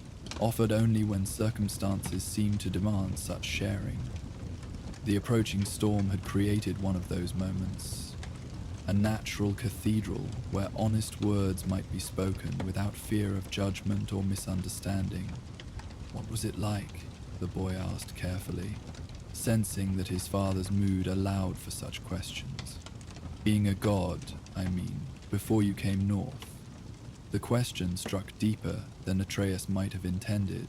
offered only when circumstances seemed to demand such sharing. The approaching storm had created one of those moments, a natural cathedral where honest words might be spoken without fear of judgment or misunderstanding. "What was it like?" the boy asked carefully, sensing that his father's mood allowed for such questions. "Being a god, I mean, before you came north." The question struck deeper than Atreus might have intended,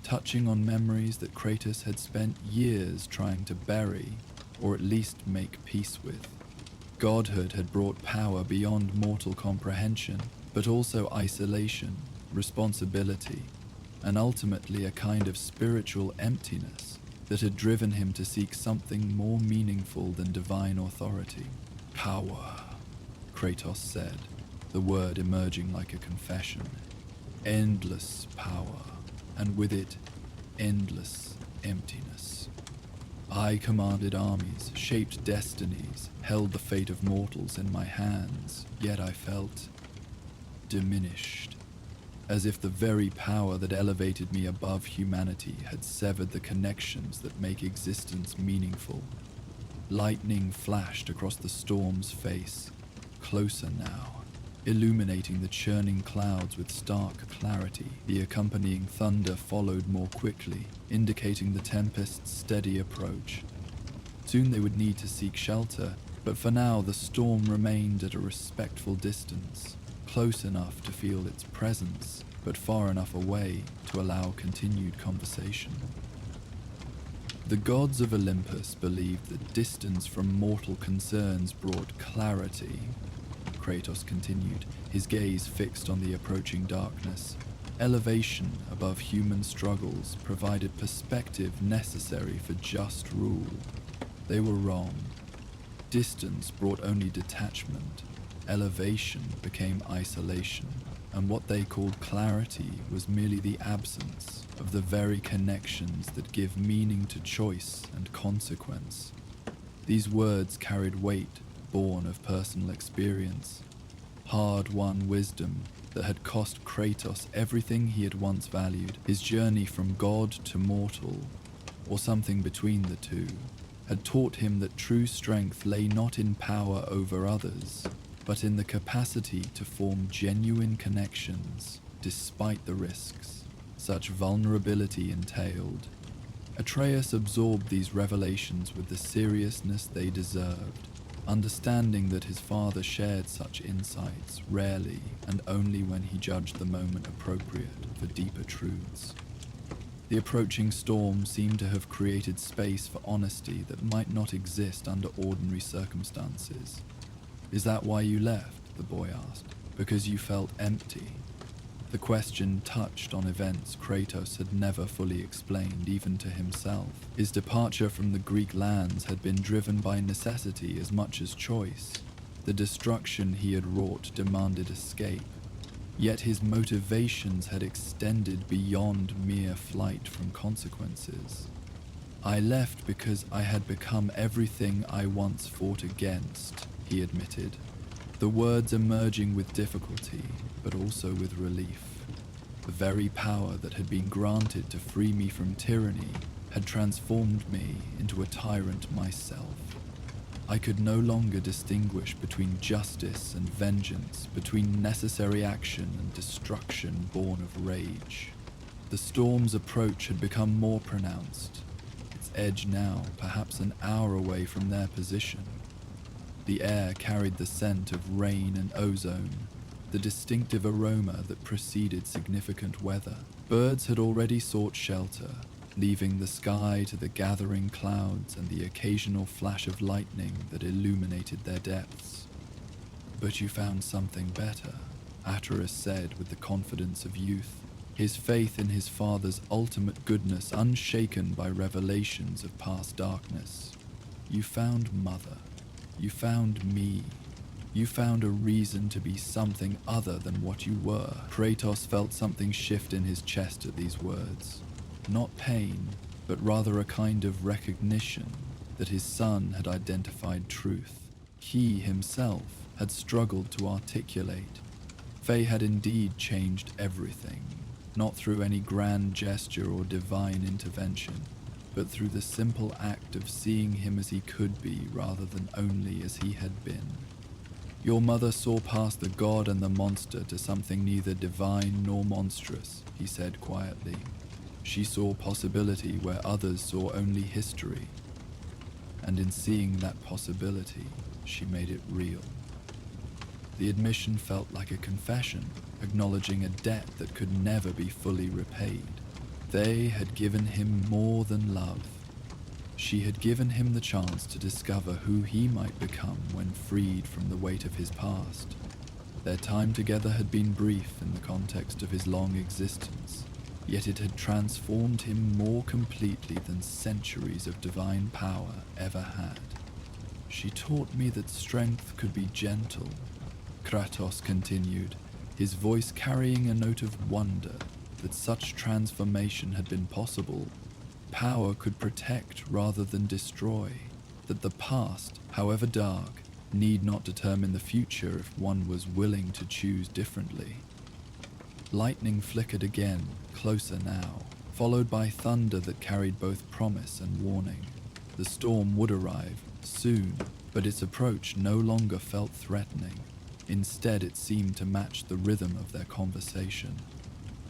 touching on memories that Kratos had spent years trying to bury, or at least make peace with. Godhood had brought power beyond mortal comprehension, but also isolation, responsibility, and ultimately a kind of spiritual emptiness that had driven him to seek something more meaningful than divine authority. "Power," Kratos said, the word emerging like a confession. "Endless power, and with it, endless emptiness. I commanded armies, shaped destinies, held the fate of mortals in my hands, yet I felt diminished, as if the very power that elevated me above humanity had severed the connections that make existence meaningful." Lightning flashed across the storm's face, closer now, illuminating the churning clouds with stark clarity. The accompanying thunder followed more quickly, indicating the tempest's steady approach. Soon they would need to seek shelter, but for now the storm remained at a respectful distance, close enough to feel its presence, but far enough away to allow continued conversation. "The gods of Olympus believed that distance from mortal concerns brought clarity," Kratos continued, his gaze fixed on the approaching darkness. "Elevation above human struggles provided perspective necessary for just rule. They were wrong. Distance brought only detachment. Elevation became isolation, and what they called clarity was merely the absence of the very connections that give meaning to choice and consequence." These words carried weight born of personal experience, hard-won wisdom that had cost Kratos everything he had once valued. His journey from god to mortal, or something between the two, had taught him that true strength lay not in power over others, but in the capacity to form genuine connections despite the risks such vulnerability entailed. Atreus absorbed these revelations with the seriousness they deserved, understanding that his father shared such insights rarely and only when he judged the moment appropriate for deeper truths. The approaching storm seemed to have created space for honesty that might not exist under ordinary circumstances. "Is that why you left?" the boy asked. "Because you felt empty?" The question touched on events Kratos had never fully explained, even to himself. His departure from the Greek lands had been driven by necessity as much as choice. The destruction he had wrought demanded escape, yet his motivations had extended beyond mere flight from consequences. "I left because I had become everything I once fought against," he admitted, the words emerging with difficulty, but also with relief. The very power that had been granted to free me from tyranny had transformed me into a tyrant myself. I could no longer distinguish between justice and vengeance, between necessary action and destruction born of rage. The storm's approach had become more pronounced, its edge now perhaps an hour away from their position. The air carried the scent of rain and ozone, the distinctive aroma that preceded significant weather. Birds had already sought shelter, leaving the sky to the gathering clouds and the occasional flash of lightning that illuminated their depths. "But you found something better," Atreus said with the confidence of youth, his faith in his father's ultimate goodness unshaken by revelations of past darkness. "You found Mother. You found me. You found a reason to be something other than what you were." Kratos felt something shift in his chest at these words. Not pain, but rather a kind of recognition that his son had identified truth he himself had struggled to articulate. Faye had indeed changed everything, not through any grand gesture or divine intervention, but through the simple act of seeing him as he could be rather than only as he had been. "Your mother saw past the god and the monster to something neither divine nor monstrous," he said quietly. "She saw possibility where others saw only history. And in seeing that possibility, she made it real." The admission felt like a confession, acknowledging a debt that could never be fully repaid. They had given him more than love. She had given him the chance to discover who he might become when freed from the weight of his past. Their time together had been brief in the context of his long existence, yet it had transformed him more completely than centuries of divine power ever had. "She taught me that strength could be gentle," Kratos continued, his voice carrying a note of wonder that such transformation had been possible. Power could protect rather than destroy, that the past, however dark, need not determine the future if one was willing to choose differently. Lightning flickered again, closer now, followed by thunder that carried both promise and warning. The storm would arrive, soon, but its approach no longer felt threatening. Instead, it seemed to match the rhythm of their conversation,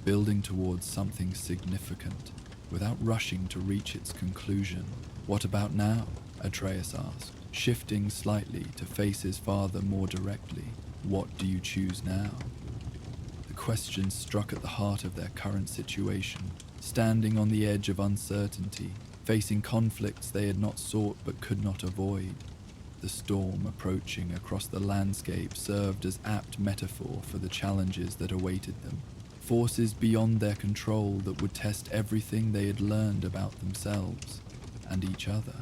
building towards something significant, without rushing to reach its conclusion. "What about now?" Atreus asked, shifting slightly to face his father more directly. "What do you choose now?" The question struck at the heart of their current situation, standing on the edge of uncertainty, facing conflicts they had not sought but could not avoid. The storm approaching across the landscape served as apt metaphor for the challenges that awaited them. Forces beyond their control that would test everything they had learned about themselves and each other.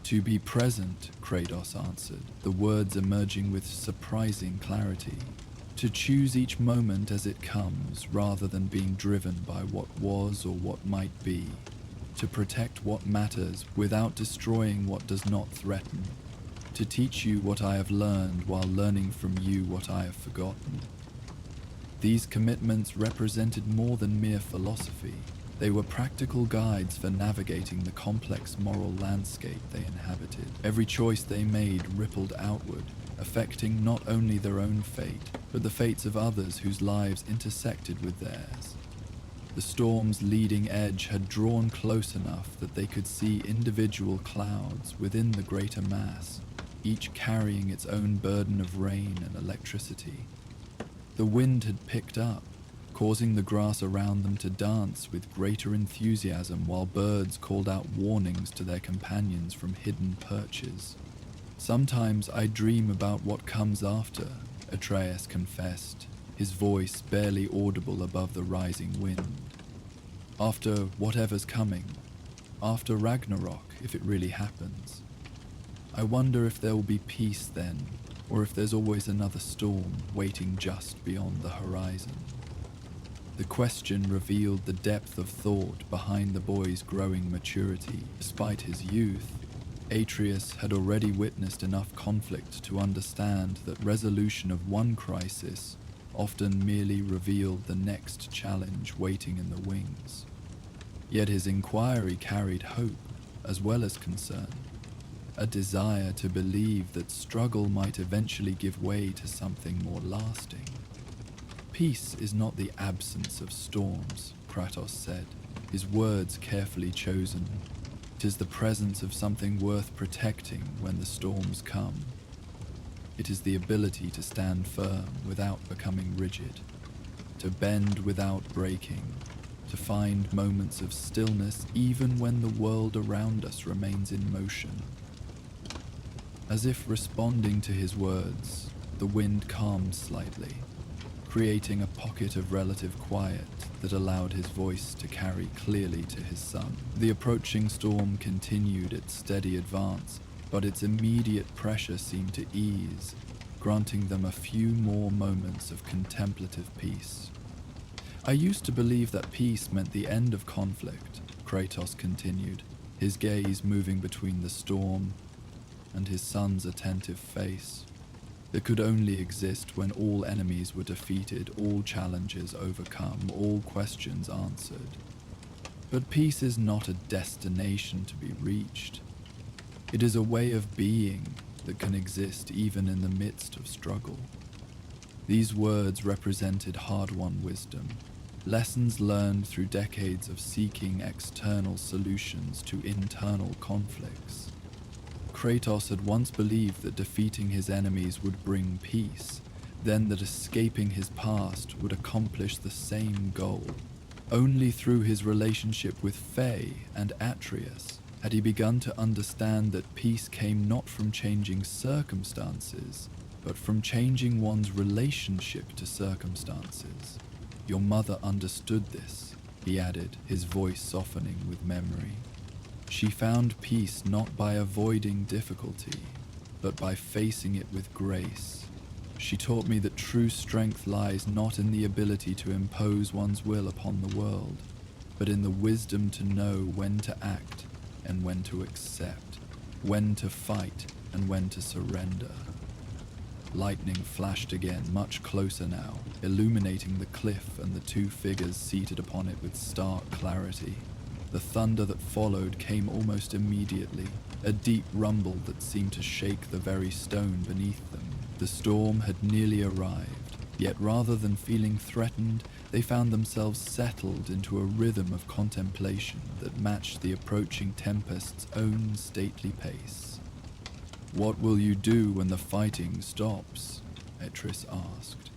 "To be present," Kratos answered, the words emerging with surprising clarity. "To choose each moment as it comes, rather than being driven by what was or what might be. To protect what matters without destroying what does not threaten. To teach you what I have learned while learning from you what I have forgotten." These commitments represented more than mere philosophy. They were practical guides for navigating the complex moral landscape they inhabited. Every choice they made rippled outward, affecting not only their own fate, but the fates of others whose lives intersected with theirs. The storm's leading edge had drawn close enough that they could see individual clouds within the greater mass, each carrying its own burden of rain and electricity. The wind had picked up, causing the grass around them to dance with greater enthusiasm while birds called out warnings to their companions from hidden perches. "Sometimes I dream about what comes after," Atreus confessed, his voice barely audible above the rising wind. After whatever's coming, after Ragnarok, if it really happens, I wonder if there will be peace then, or if there's always another storm waiting just beyond the horizon. The question revealed the depth of thought behind the boy's growing maturity. Despite his youth, Atreus had already witnessed enough conflict to understand that resolution of one crisis often merely revealed the next challenge waiting in the wings. Yet his inquiry carried hope as well as concern, a desire to believe that struggle might eventually give way to something more lasting. Peace is not the absence of storms, Kratos said, his words carefully chosen. It is the presence of something worth protecting when the storms come. It is the ability to stand firm without becoming rigid, to bend without breaking, to find moments of stillness even when the world around us remains in motion. As if responding to his words, the wind calmed slightly, creating a pocket of relative quiet that allowed his voice to carry clearly to his son. The approaching storm continued its steady advance, but its immediate pressure seemed to ease, granting them a few more moments of contemplative peace. I used to believe that peace meant the end of conflict, Kratos continued, his gaze moving between the storm and his son's attentive face. It could only exist when all enemies were defeated, all challenges overcome, all questions answered. But peace is not a destination to be reached. It is a way of being that can exist even in the midst of struggle. These words represented hard-won wisdom, lessons learned through decades of seeking external solutions to internal conflicts. Kratos had once believed that defeating his enemies would bring peace, then that escaping his past would accomplish the same goal. Only through his relationship with Faye and Atreus had he begun to understand that peace came not from changing circumstances, but from changing one's relationship to circumstances. Your mother understood this, he added, his voice softening with memory. She found peace not by avoiding difficulty, but by facing it with grace. She taught me that true strength lies not in the ability to impose one's will upon the world, but in the wisdom to know when to act and when to accept, when to fight and when to surrender. Lightning flashed again, much closer now, illuminating the cliff and the two figures seated upon it with stark clarity. The thunder that followed came almost immediately, a deep rumble that seemed to shake the very stone beneath them. The storm had nearly arrived, yet rather than feeling threatened, they found themselves settled into a rhythm of contemplation that matched the approaching tempest's own stately pace. "What will you do when the fighting stops?" Atreus asked,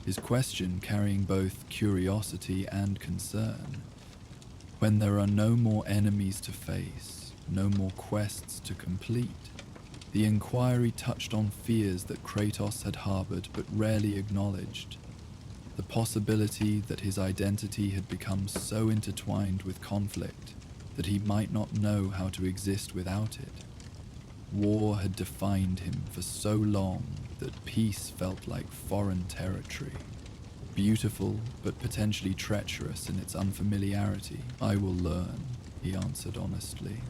his question carrying both curiosity and concern. "When there are no more enemies to face, no more quests to complete." The inquiry touched on fears that Kratos had harbored but rarely acknowledged. The possibility that his identity had become so intertwined with conflict that he might not know how to exist without it. War had defined him for so long that peace felt like foreign territory. Beautiful, but potentially treacherous in its unfamiliarity. "I will learn," he answered honestly.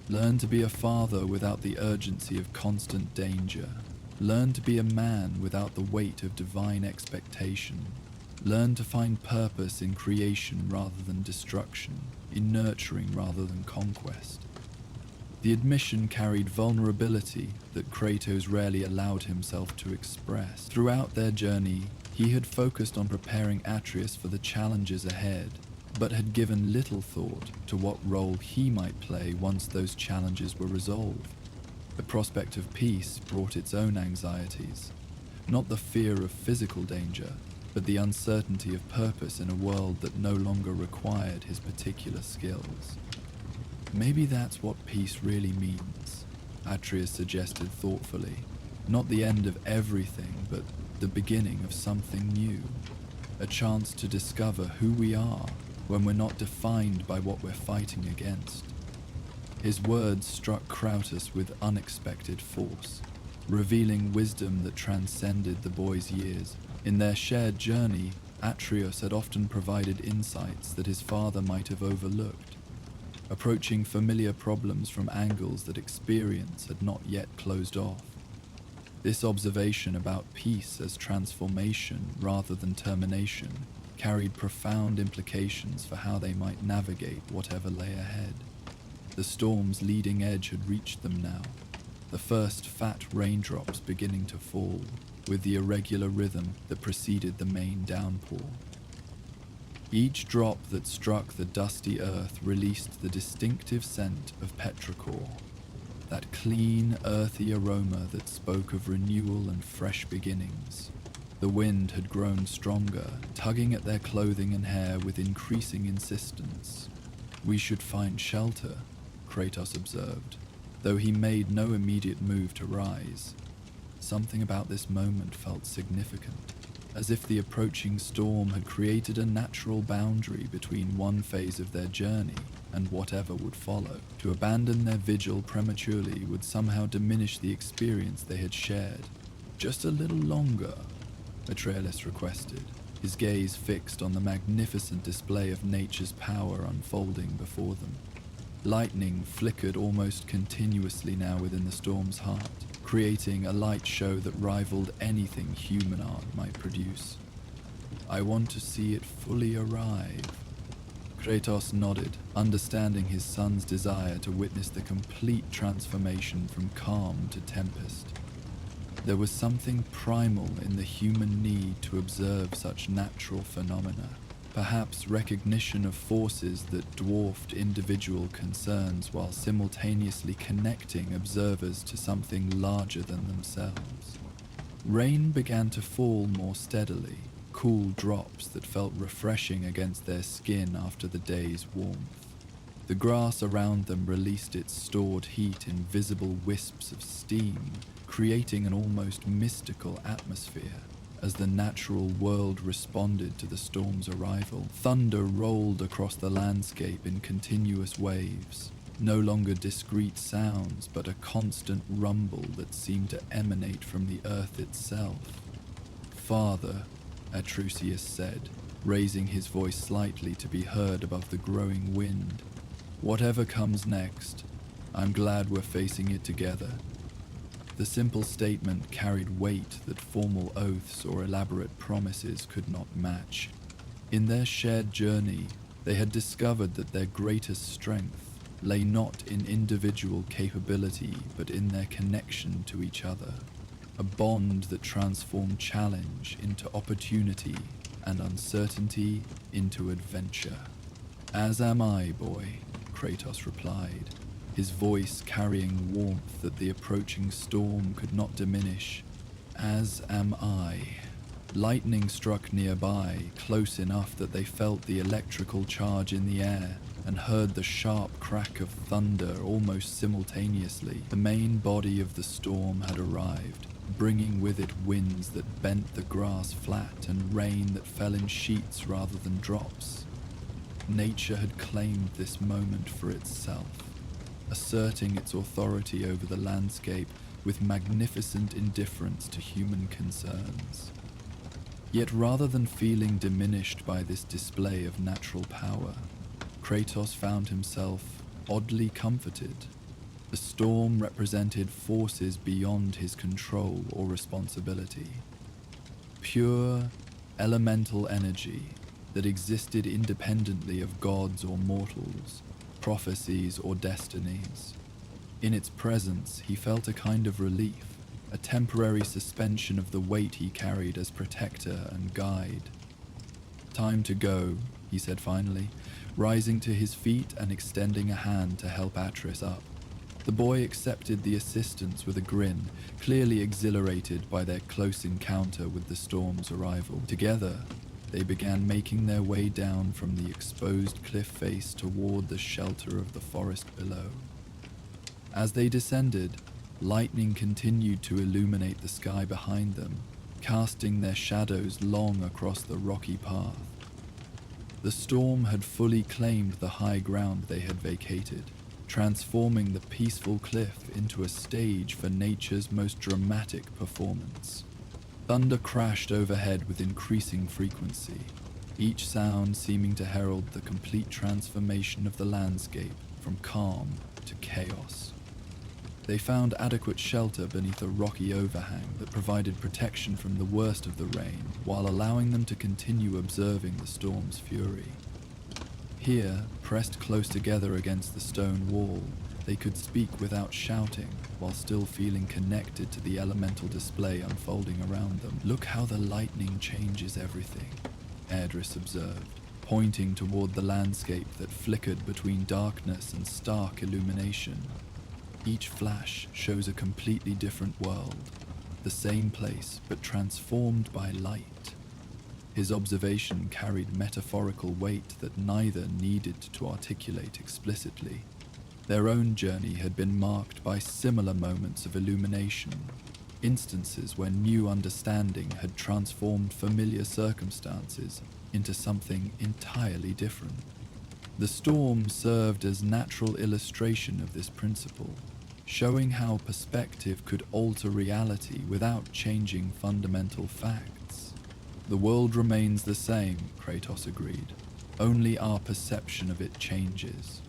"Learn to be a father without the urgency of constant danger. Learn to be a man without the weight of divine expectation. Learn to find purpose in creation rather than destruction, in nurturing rather than conquest." The admission carried vulnerability that Kratos rarely allowed himself to express. Throughout their journey, he had focused on preparing Atreus for the challenges ahead, but had given little thought to what role he might play once those challenges were resolved. The prospect of peace brought its own anxieties, not the fear of physical danger, but the uncertainty of purpose in a world that no longer required his particular skills. "Maybe that's what peace really means," Atreus suggested thoughtfully. "Not the end of everything, but the beginning of something new, a chance to discover who we are when we're not defined by what we're fighting against. His words struck Kratos with unexpected force, revealing wisdom that transcended the boy's years. In their shared journey, Atreus had often provided insights that his father might have overlooked, approaching familiar problems from angles that experience had not yet closed off. This observation about peace as transformation rather than termination carried profound implications for how they might navigate whatever lay ahead. The storm's leading edge had reached them now, the first fat raindrops beginning to fall, with the irregular rhythm that preceded the main downpour. Each drop that struck the dusty earth released the distinctive scent of petrichor, that clean, earthy aroma that spoke of renewal and fresh beginnings. The wind had grown stronger, tugging at their clothing and hair with increasing insistence. "We should find shelter," Kratos observed, though he made no immediate move to rise. Something about this moment felt significant, as if the approaching storm had created a natural boundary between one phase of their journey and whatever would follow. To abandon their vigil prematurely would somehow diminish the experience they had shared. "Just a little longer," Atreus requested, his gaze fixed on the magnificent display of nature's power unfolding before them. Lightning flickered almost continuously now within the storm's heart, creating a light show that rivaled anything human art might produce. "I want to see it fully arrive." Kratos nodded, understanding his son's desire to witness the complete transformation from calm to tempest. There was something primal in the human need to observe such natural phenomena, perhaps recognition of forces that dwarfed individual concerns while simultaneously connecting observers to something larger than themselves. Rain began to fall more steadily, cool drops that felt refreshing against their skin after the day's warmth. The grass around them released its stored heat in visible wisps of steam, creating an almost mystical atmosphere. As the natural world responded to the storm's arrival, thunder rolled across the landscape in continuous waves, no longer discrete sounds, but a constant rumble that seemed to emanate from the earth itself. "Father," Atreus said, raising his voice slightly to be heard above the growing wind, "whatever comes next, I'm glad we're facing it together." The simple statement carried weight that formal oaths or elaborate promises could not match. In their shared journey, they had discovered that their greatest strength lay not in individual capability but in their connection to each other, a bond that transformed challenge into opportunity and uncertainty into adventure. "As am I, boy," Kratos replied, his voice carrying warmth that the approaching storm could not diminish. "As am I." Lightning struck nearby, close enough that they felt the electrical charge in the air and heard the sharp crack of thunder almost simultaneously. The main body of the storm had arrived, bringing with it winds that bent the grass flat and rain that fell in sheets rather than drops. Nature had claimed this moment for itself, asserting its authority over the landscape with magnificent indifference to human concerns. Yet rather than feeling diminished by this display of natural power, Kratos found himself oddly comforted. The storm represented forces beyond his control or responsibility. Pure, elemental energy that existed independently of gods or mortals, prophecies or destinies. In its presence, he felt a kind of relief, a temporary suspension of the weight he carried as protector and guide. "Time to go," he said finally, rising to his feet and extending a hand to help Atreus up. The boy accepted the assistance with a grin, clearly exhilarated by their close encounter with the storm's arrival. Together, they began making their way down from the exposed cliff face toward the shelter of the forest below. As they descended, lightning continued to illuminate the sky behind them, casting their shadows long across the rocky path. The storm had fully claimed the high ground they had vacated, transforming the peaceful cliff into a stage for nature's most dramatic performance. Thunder crashed overhead with increasing frequency, each sound seeming to herald the complete transformation of the landscape from calm to chaos. They found adequate shelter beneath a rocky overhang that provided protection from the worst of the rain while allowing them to continue observing the storm's fury. Here, pressed close together against the stone wall, they could speak without shouting while still feeling connected to the elemental display unfolding around them. "Look how the lightning changes everything," Airdris observed, pointing toward the landscape that flickered between darkness and stark illumination. Each flash shows a completely different world, the same place but transformed by light. His observation carried metaphorical weight that neither needed to articulate explicitly. Their own journey had been marked by similar moments of illumination, instances where new understanding had transformed familiar circumstances into something entirely different. The storm served as natural illustration of this principle, showing how perspective could alter reality without changing fundamental facts. "The world remains the same," Kratos agreed. "Only our perception of it changes."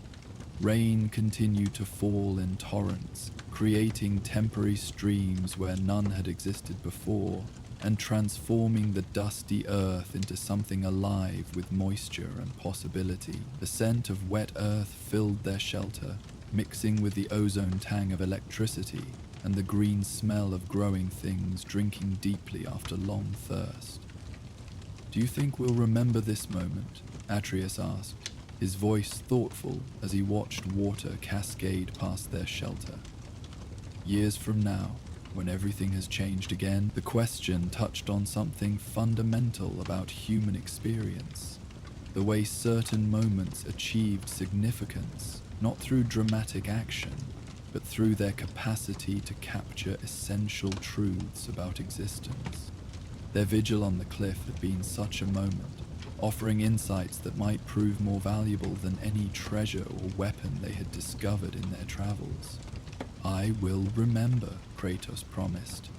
Rain continued to fall in torrents, creating temporary streams where none had existed before, and transforming the dusty earth into something alive with moisture and possibility. The scent of wet earth filled their shelter, mixing with the ozone tang of electricity and the green smell of growing things drinking deeply after long thirst. "Do you think we'll remember this moment?" Atreus asked, his voice thoughtful as he watched water cascade past their shelter. "Years from now, when everything has changed again," the question touched on something fundamental about human experience, the way certain moments achieved significance, not through dramatic action, but through their capacity to capture essential truths about existence. Their vigil on the cliff had been such a moment, offering insights that might prove more valuable than any treasure or weapon they had discovered in their travels. "I will remember," Kratos promised,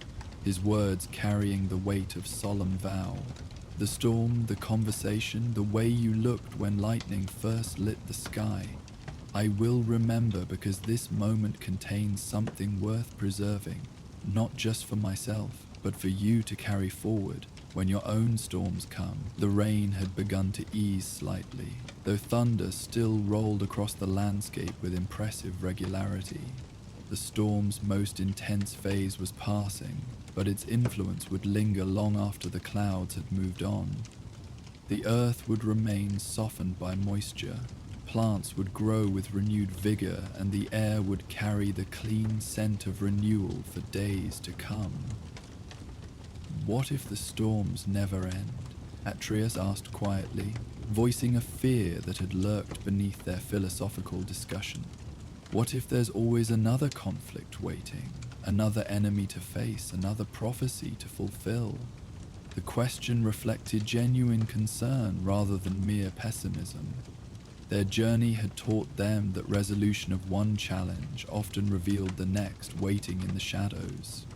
his words carrying the weight of solemn vow. "The storm, the conversation, the way you looked when lightning first lit the sky. I will remember because this moment contains something worth preserving, not just for myself, but for you to carry forward when your own storms come." The rain had begun to ease slightly, though thunder still rolled across the landscape with impressive regularity. The storm's most intense phase was passing, but its influence would linger long after the clouds had moved on. The earth would remain softened by moisture, plants would grow with renewed vigor, and the air would carry the clean scent of renewal for days to come. "What if the storms never end?" Atreus asked quietly, voicing a fear that had lurked beneath their philosophical discussion. "What if there's always another conflict waiting, another enemy to face, another prophecy to fulfill?" The question reflected genuine concern rather than mere pessimism. Their journey had taught them that resolution of one challenge often revealed the next waiting in the shadows.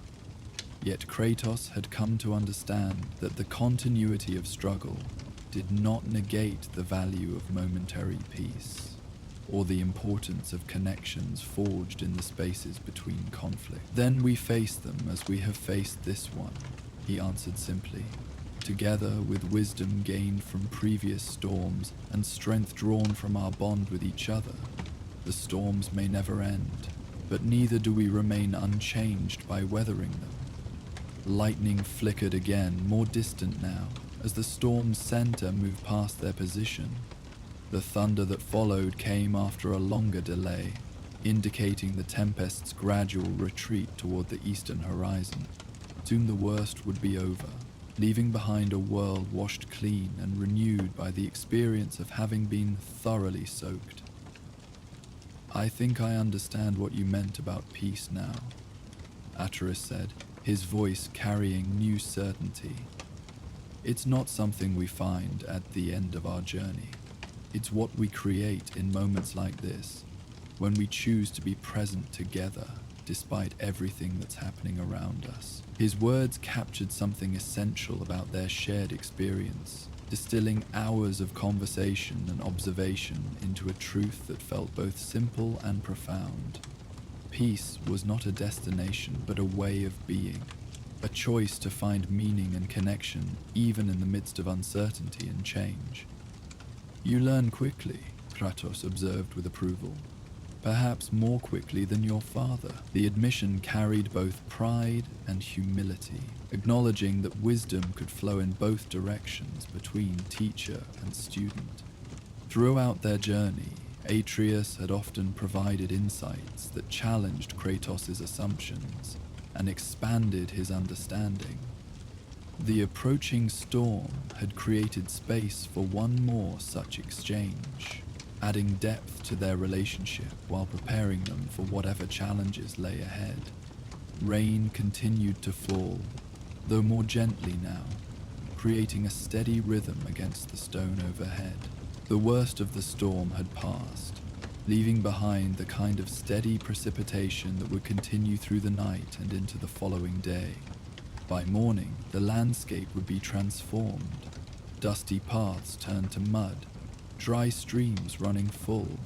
Yet Kratos had come to understand that the continuity of struggle did not negate the value of momentary peace, or the importance of connections forged in the spaces between conflict. "Then we face them as we have faced this one," he answered simply. "Together with wisdom gained from previous storms and strength drawn from our bond with each other. The storms may never end, but neither do we remain unchanged by weathering them." Lightning flickered again, more distant now, as the storm's center moved past their position. The thunder that followed came after a longer delay, indicating the tempest's gradual retreat toward the eastern horizon. Soon the worst would be over, leaving behind a world washed clean and renewed by the experience of having been thoroughly soaked. "I think I understand what you meant about peace now," Atreus said, his voice carrying new certainty. It's not something we find at the end of our journey. It's what we create in moments like this, when we choose to be present together despite everything that's happening around us. His words captured something essential about their shared experience, distilling hours of conversation and observation into a truth that felt both simple and profound. Peace was not a destination, but a way of being, a choice to find meaning and connection even in the midst of uncertainty and change. You learn quickly, Kratos observed with approval. Perhaps more quickly than your father. The admission carried both pride and humility, acknowledging that wisdom could flow in both directions between teacher and student. Throughout their journey, Atreus had often provided insights that challenged Kratos' assumptions and expanded his understanding. The approaching storm had created space for one more such exchange, adding depth to their relationship while preparing them for whatever challenges lay ahead. Rain continued to fall, though more gently now, creating a steady rhythm against the stone overhead. The worst of the storm had passed, leaving behind the kind of steady precipitation that would continue through the night and into the following day. By morning, the landscape would be transformed. Dusty paths turned to mud, dry streams running full,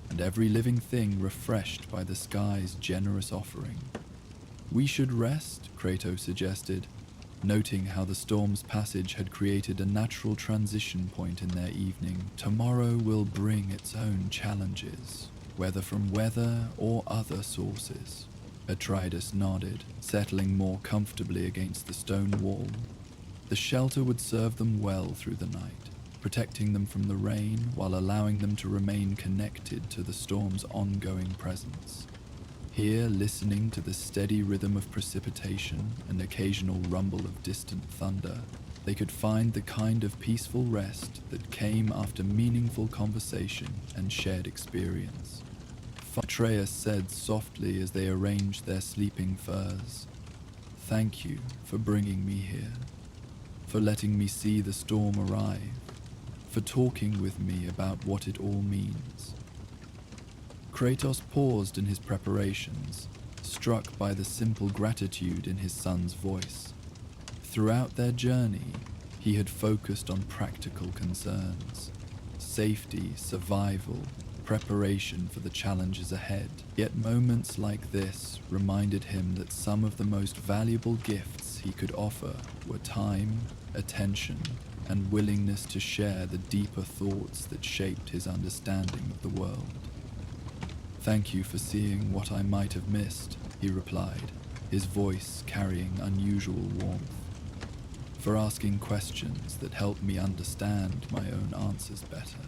and every living thing refreshed by the sky's generous offering. We should rest, Kratos suggested, noting how the storm's passage had created a natural transition point in their evening. Tomorrow will bring its own challenges, whether from weather or other sources. Atreides nodded, settling more comfortably against the stone wall. The shelter would serve them well through the night, protecting them from the rain while allowing them to remain connected to the storm's ongoing presence. Here, listening to the steady rhythm of precipitation and occasional rumble of distant thunder, they could find the kind of peaceful rest that came after meaningful conversation and shared experience. Atreus said softly as they arranged their sleeping furs, "Thank you for bringing me here, for letting me see the storm arrive, for talking with me about what it all means." Kratos paused in his preparations, struck by the simple gratitude in his son's voice. Throughout their journey, he had focused on practical concerns: safety, survival, preparation for the challenges ahead. Yet moments like this reminded him that some of the most valuable gifts he could offer were time, attention, and willingness to share the deeper thoughts that shaped his understanding of the world. "Thank you for seeing what I might have missed," he replied, his voice carrying unusual warmth. "For asking questions that helped me understand my own answers better."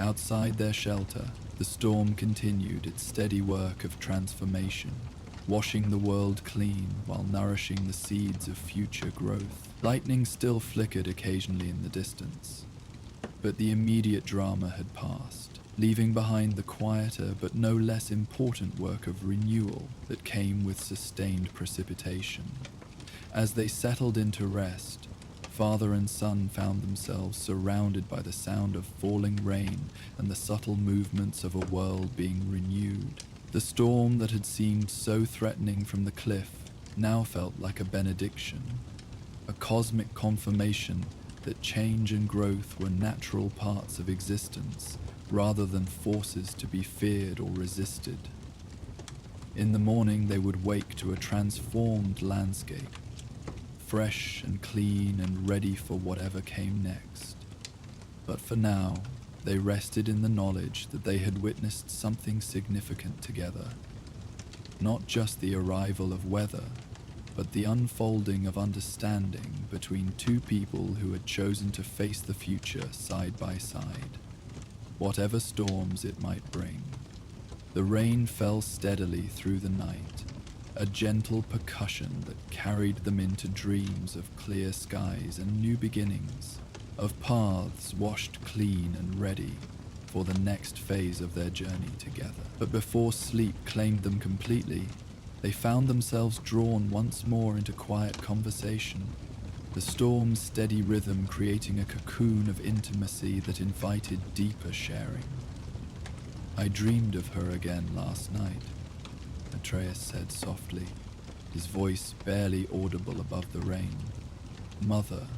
Outside their shelter, the storm continued its steady work of transformation, washing the world clean while nourishing the seeds of future growth. Lightning still flickered occasionally in the distance, but the immediate drama had passed, leaving behind the quieter but no less important work of renewal that came with sustained precipitation. As they settled into rest, father and son found themselves surrounded by the sound of falling rain and the subtle movements of a world being renewed. The storm that had seemed so threatening from the cliff now felt like a benediction, a cosmic confirmation that change and growth were natural parts of existence rather than forces to be feared or resisted. In the morning they would wake to a transformed landscape, fresh and clean and ready for whatever came next. But for now, they rested in the knowledge that they had witnessed something significant together. Not just the arrival of weather, but the unfolding of understanding between two people who had chosen to face the future side by side, whatever storms it might bring. The rain fell steadily through the night, a gentle percussion that carried them into dreams of clear skies and new beginnings, of paths washed clean and ready for the next phase of their journey together. But before sleep claimed them completely, They found themselves drawn once more into quiet conversation, the storm's steady rhythm creating a cocoon of intimacy that invited deeper sharing. "I dreamed of her again last night," Atreus said softly, his voice barely audible above the rain. "Mother."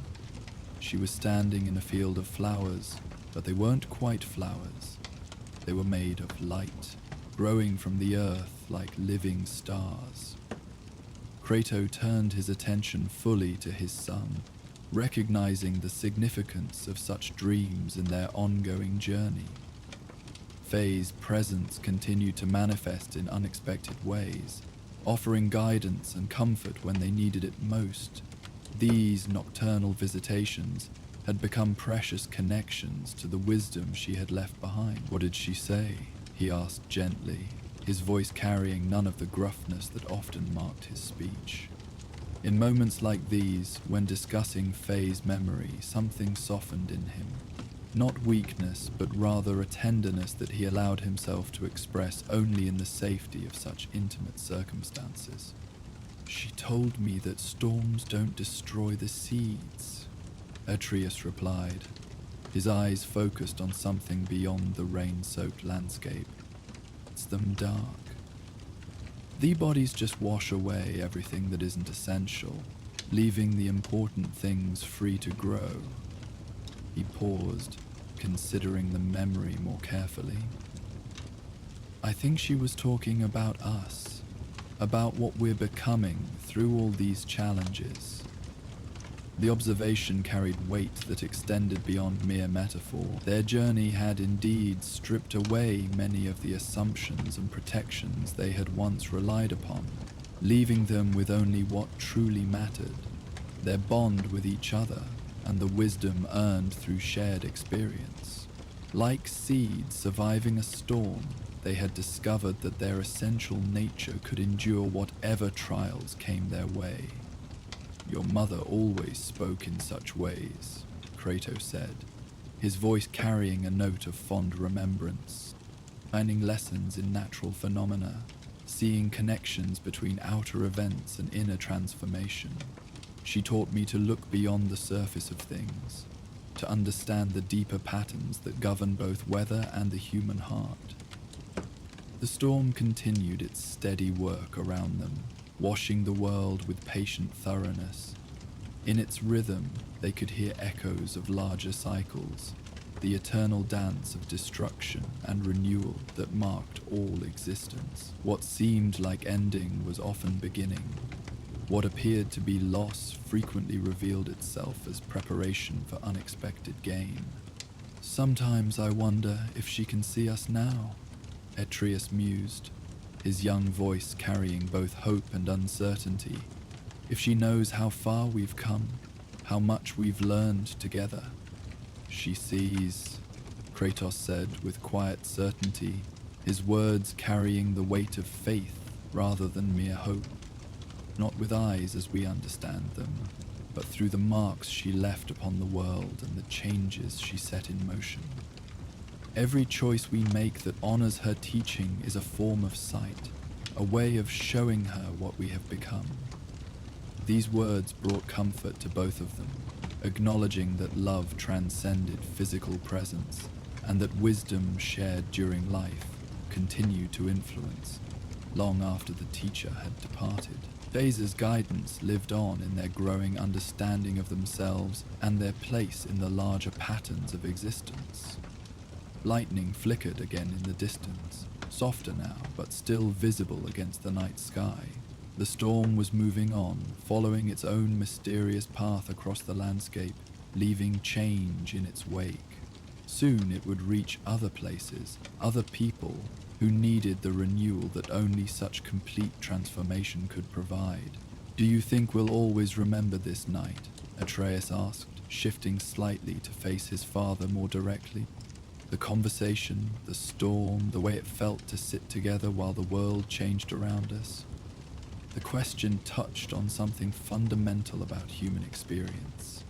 She was standing in a field of flowers, but they weren't quite flowers. They were made of light, growing from the earth like living stars. Kratos turned his attention fully to his son, recognizing the significance of such dreams in their ongoing journey. Faye's presence continued to manifest in unexpected ways, offering guidance and comfort when they needed it most. These nocturnal visitations had become precious connections to the wisdom she had left behind. "What did she say?" he asked gently, his voice carrying none of the gruffness that often marked his speech. In moments like these, when discussing Faye's memory, something softened in him. Not weakness, but rather a tenderness that he allowed himself to express only in the safety of such intimate circumstances. "She told me that storms don't destroy the seeds," Atreus replied, his eyes focused on something beyond the rain-soaked landscape. "It's them dark. The bodies just wash away everything that isn't essential, leaving the important things free to grow." He paused, considering the memory more carefully. "I think she was talking about us, about what we're becoming through all these challenges." The observation carried weight that extended beyond mere metaphor. Their journey had indeed stripped away many of the assumptions and protections they had once relied upon, leaving them with only what truly mattered: their bond with each other and the wisdom earned through shared experience. Like seeds surviving a storm, they had discovered that their essential nature could endure whatever trials came their way. "Your mother always spoke in such ways," Kratos said, his voice carrying a note of fond remembrance, finding lessons in natural phenomena, seeing connections between outer events and inner transformation. "She taught me to look beyond the surface of things, to understand the deeper patterns that govern both weather and the human heart." The storm continued its steady work around them, washing the world with patient thoroughness. In its rhythm, they could hear echoes of larger cycles, the eternal dance of destruction and renewal that marked all existence. What seemed like ending was often beginning. What appeared to be loss frequently revealed itself as preparation for unexpected gain. "Sometimes I wonder if she can see us now," Atreus mused, his young voice carrying both hope and uncertainty. "If she knows how far we've come, how much we've learned together." "She sees," Kratos said with quiet certainty, his words carrying the weight of faith rather than mere hope. "Not with eyes as we understand them, but through the marks she left upon the world and the changes she set in motion. Every choice we make that honors her teaching is a form of sight, a way of showing her what we have become." These words brought comfort to both of them, acknowledging that love transcended physical presence and that wisdom shared during life continued to influence long after the teacher had departed. Daesa's guidance lived on in their growing understanding of themselves and their place in the larger patterns of existence. Lightning flickered again in the distance, softer now, but still visible against the night sky. The storm was moving on, following its own mysterious path across the landscape, leaving change in its wake. Soon it would reach other places, other people who needed the renewal that only such complete transformation could provide. "Do you think we'll always remember this night?" Atreus asked, shifting slightly to face his father more directly. The conversation, the storm, the way it felt to sit together while the world changed around us. The question touched on something fundamental about human experience.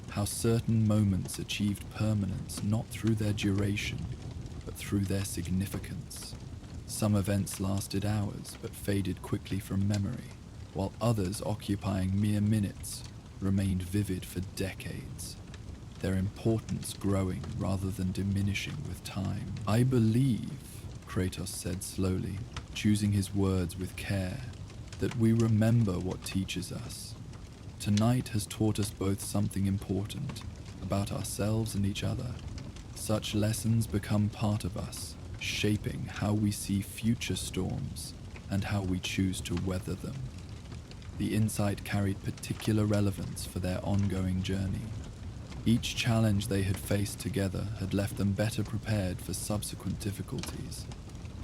How certain moments achieved permanence not through their duration, but through their significance. Some events lasted hours but faded quickly from memory, while others occupying mere minutes remained vivid for decades, their importance growing rather than diminishing with time. "I believe," Kratos said slowly, choosing his words with care, "that we remember what teaches us. Tonight has taught us both something important about ourselves and each other. Such lessons become part of us, shaping how we see future storms and how we choose to weather them." The insight carried particular relevance for their ongoing journey. Each challenge they had faced together had left them better prepared for subsequent difficulties,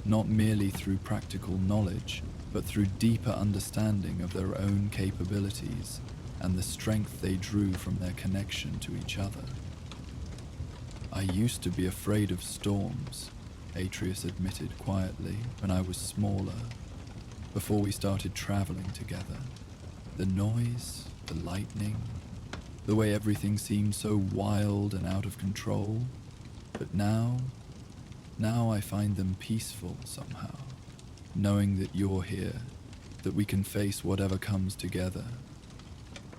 not merely through practical knowledge, but through deeper understanding of their own capabilities and the strength they drew from their connection to each other. "I used to be afraid of storms," Atreus admitted quietly, "when I was smaller, before we started traveling together. The noise, the lightning, the way everything seemed so wild and out of control. But now I find them peaceful somehow, knowing that you're here, that we can face whatever comes together."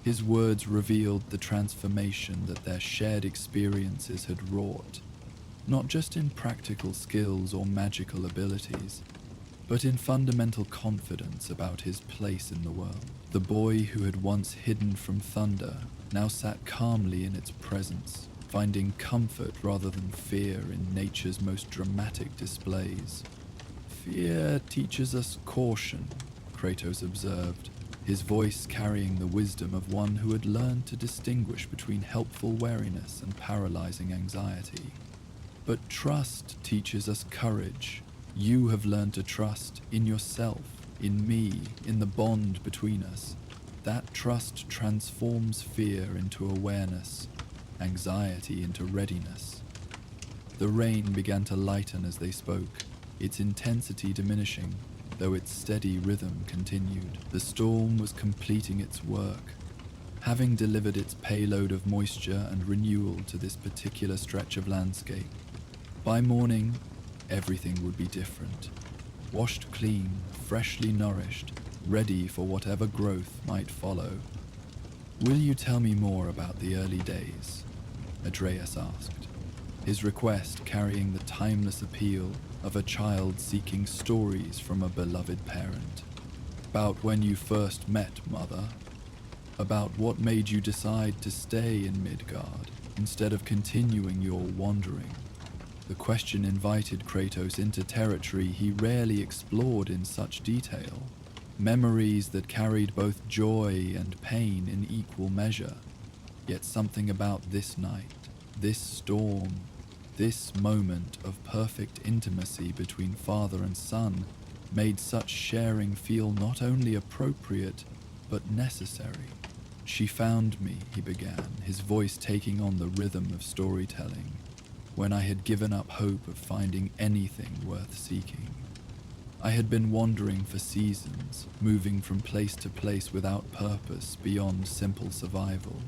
His words revealed the transformation that their shared experiences had wrought, not just in practical skills or magical abilities, but in fundamental confidence about his place in the world. The boy who had once hidden from thunder now sat calmly in its presence, finding comfort rather than fear in nature's most dramatic displays. "Fear teaches us caution," Kratos observed, his voice carrying the wisdom of one who had learned to distinguish between helpful wariness and paralyzing anxiety. "But trust teaches us courage. You have learned to trust in yourself, in me, in the bond between us. That trust transforms fear into awareness, anxiety into readiness." The rain began to lighten as they spoke, its intensity diminishing, though its steady rhythm continued. The storm was completing its work, having delivered its payload of moisture and renewal to this particular stretch of landscape. By morning, everything would be different. Washed clean, freshly nourished, ready for whatever growth might follow. "Will you tell me more about the early days?" Atreus asked, his request carrying the timeless appeal of a child seeking stories from a beloved parent. "About when you first met, Mother. About what made you decide to stay in Midgard instead of continuing your wandering." The question invited Kratos into territory he rarely explored in such detail. Memories that carried both joy and pain in equal measure. Yet something about this night, this storm, this moment of perfect intimacy between father and son made such sharing feel not only appropriate, but necessary. "She found me," he began, his voice taking on the rhythm of storytelling, "when I had given up hope of finding anything worth seeking. I had been wandering for seasons, moving from place to place without purpose beyond simple survival.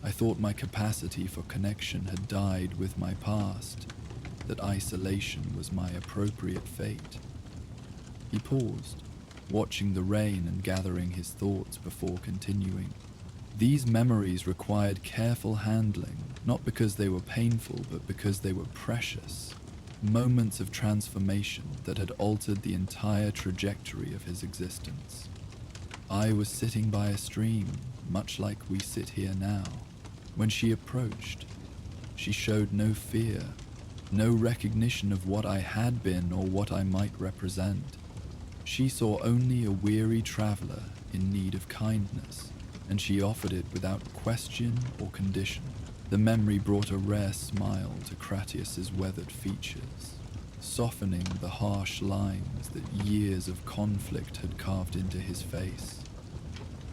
I thought my capacity for connection had died with my past, that isolation was my appropriate fate." He paused, watching the rain and gathering his thoughts before continuing. These memories required careful handling, not because they were painful, but because they were precious. Moments of transformation that had altered the entire trajectory of his existence. "I was sitting by a stream, much like we sit here now, when she approached. She showed no fear, no recognition of what I had been or what I might represent. She saw only a weary traveler in need of kindness, and she offered it without question or condition." The memory brought a rare smile to Kratius's weathered features, softening the harsh lines that years of conflict had carved into his face.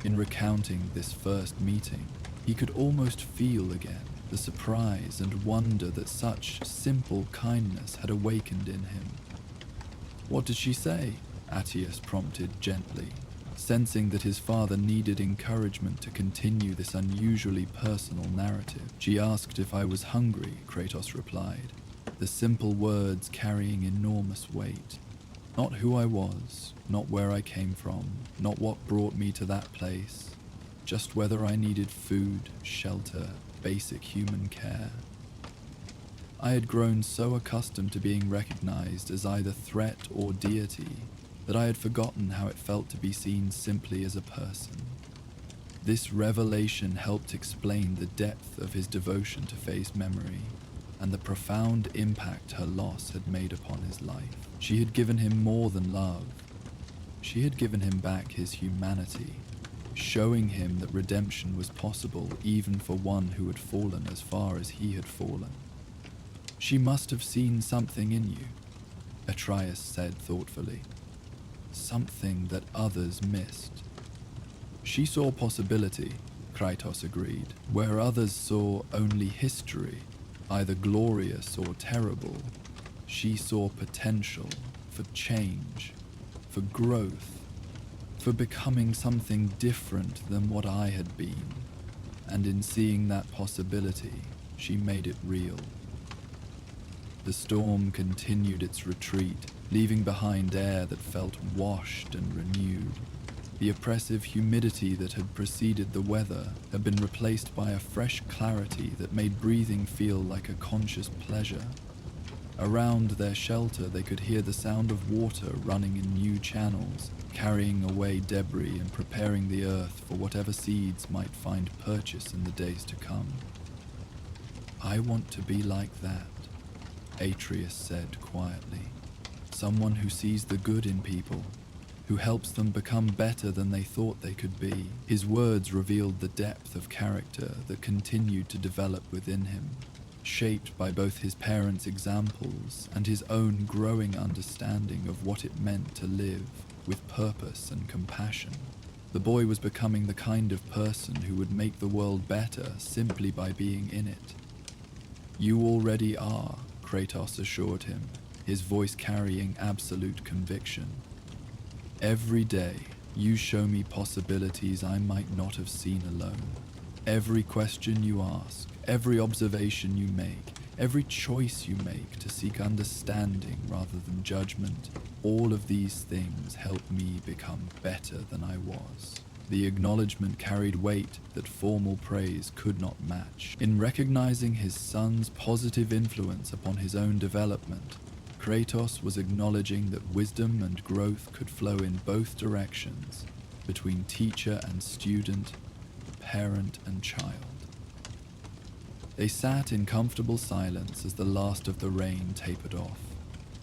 In recounting this first meeting, he could almost feel again the surprise and wonder that such simple kindness had awakened in him. "What did she say?" Atreus prompted gently, sensing that his father needed encouragement to continue this unusually personal narrative. "She asked if I was hungry," Kratos replied, the simple words carrying enormous weight. Not who I was, not where I came from, not what brought me to that place, just whether I needed food, shelter, basic human care. I had grown so accustomed to being recognized as either threat or deity that I had forgotten how it felt to be seen simply as a person. This revelation helped explain the depth of his devotion to Faye's memory and the profound impact her loss had made upon his life. She had given him more than love. She had given him back his humanity, showing him that redemption was possible even for one who had fallen as far as he had fallen. She must have seen something in you, Atreus said thoughtfully. Something that others missed. She saw possibility, Kratos agreed, where others saw only history, either glorious or terrible. She saw potential for change, for growth, for becoming something different than what I had been, and in seeing that possibility, she made it real. The storm continued its retreat, leaving behind air that felt washed and renewed. The oppressive humidity that had preceded the weather had been replaced by a fresh clarity that made breathing feel like a conscious pleasure. Around their shelter, they could hear the sound of water running in new channels, carrying away debris and preparing the earth for whatever seeds might find purchase in the days to come. I want to be like that, Atreus said quietly. Someone who sees the good in people, who helps them become better than they thought they could be. His words revealed the depth of character that continued to develop within him, shaped by both his parents' examples and his own growing understanding of what it meant to live with purpose and compassion. The boy was becoming the kind of person who would make the world better simply by being in it. You already are, Kratos assured him, his voice carrying absolute conviction. Every day, you show me possibilities I might not have seen alone. Every question you ask, every observation you make, every choice you make to seek understanding rather than judgment, all of these things help me become better than I was. The acknowledgement carried weight that formal praise could not match. In recognizing his son's positive influence upon his own development, Kratos was acknowledging that wisdom and growth could flow in both directions, between teacher and student, parent and child. They sat in comfortable silence as the last of the rain tapered off,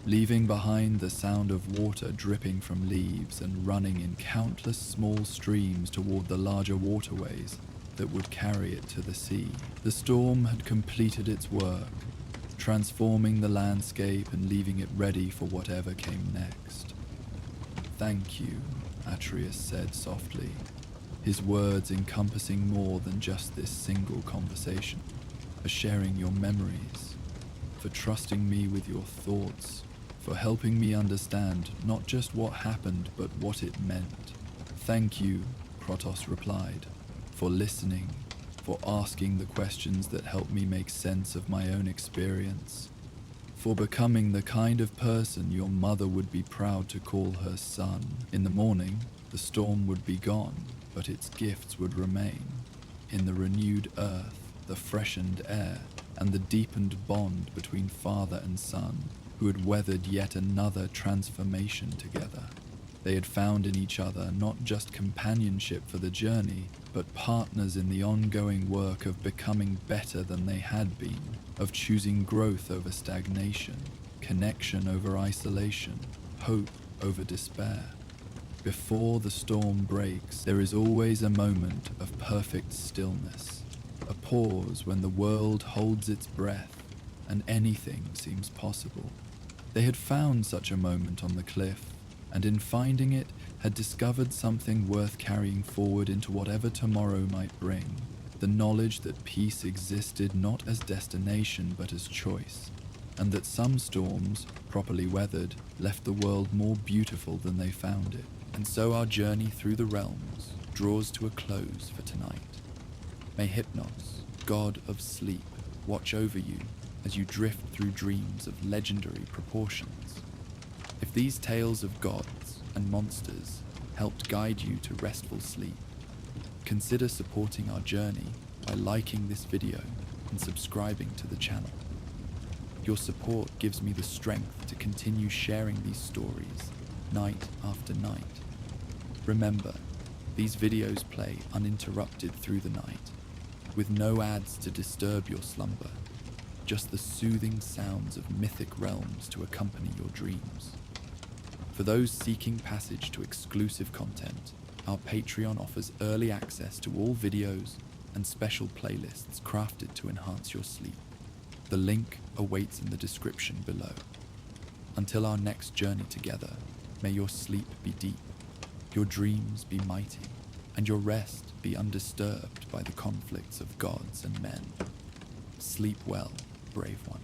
leaving behind the sound of water dripping from leaves and running in countless small streams toward the larger waterways that would carry it to the sea. The storm had completed its work, transforming the landscape and leaving it ready for whatever came next. Thank you, Atreus said softly, his words encompassing more than just this single conversation, for sharing your memories, for trusting me with your thoughts, for helping me understand not just what happened but what it meant. Thank you, Kratos replied, for listening, for asking the questions that helped me make sense of my own experience, for becoming the kind of person your mother would be proud to call her son. In the morning, the storm would be gone, but its gifts would remain. In the renewed earth, the freshened air, and the deepened bond between father and son, who had weathered yet another transformation together. They had found in each other not just companionship for the journey, but partners in the ongoing work of becoming better than they had been, of choosing growth over stagnation, connection over isolation, hope over despair. Before the storm breaks, there is always a moment of perfect stillness, a pause when the world holds its breath and anything seems possible. They had found such a moment on the cliff, and in finding it, had discovered something worth carrying forward into whatever tomorrow might bring. The knowledge that peace existed not as destination but as choice, and that some storms, properly weathered, left the world more beautiful than they found it. And so our journey through the realms draws to a close for tonight. May Hypnos, god of sleep, watch over you as you drift through dreams of legendary proportions. If If these tales of gods and monsters helped guide you to restful sleep, consider supporting our journey by liking this video and subscribing to the channel. Your support gives me the strength to continue sharing these stories night after night. Remember, these videos play uninterrupted through the night, with no ads to disturb your slumber, just the soothing sounds of mythic realms to accompany your dreams. For those seeking passage to exclusive content, our Patreon offers early access to all videos and special playlists crafted to enhance your sleep. The link awaits in the description below. Until our next journey together, may your sleep be deep, your dreams be mighty, and your rest be undisturbed by the conflicts of gods and men. Sleep well, brave one.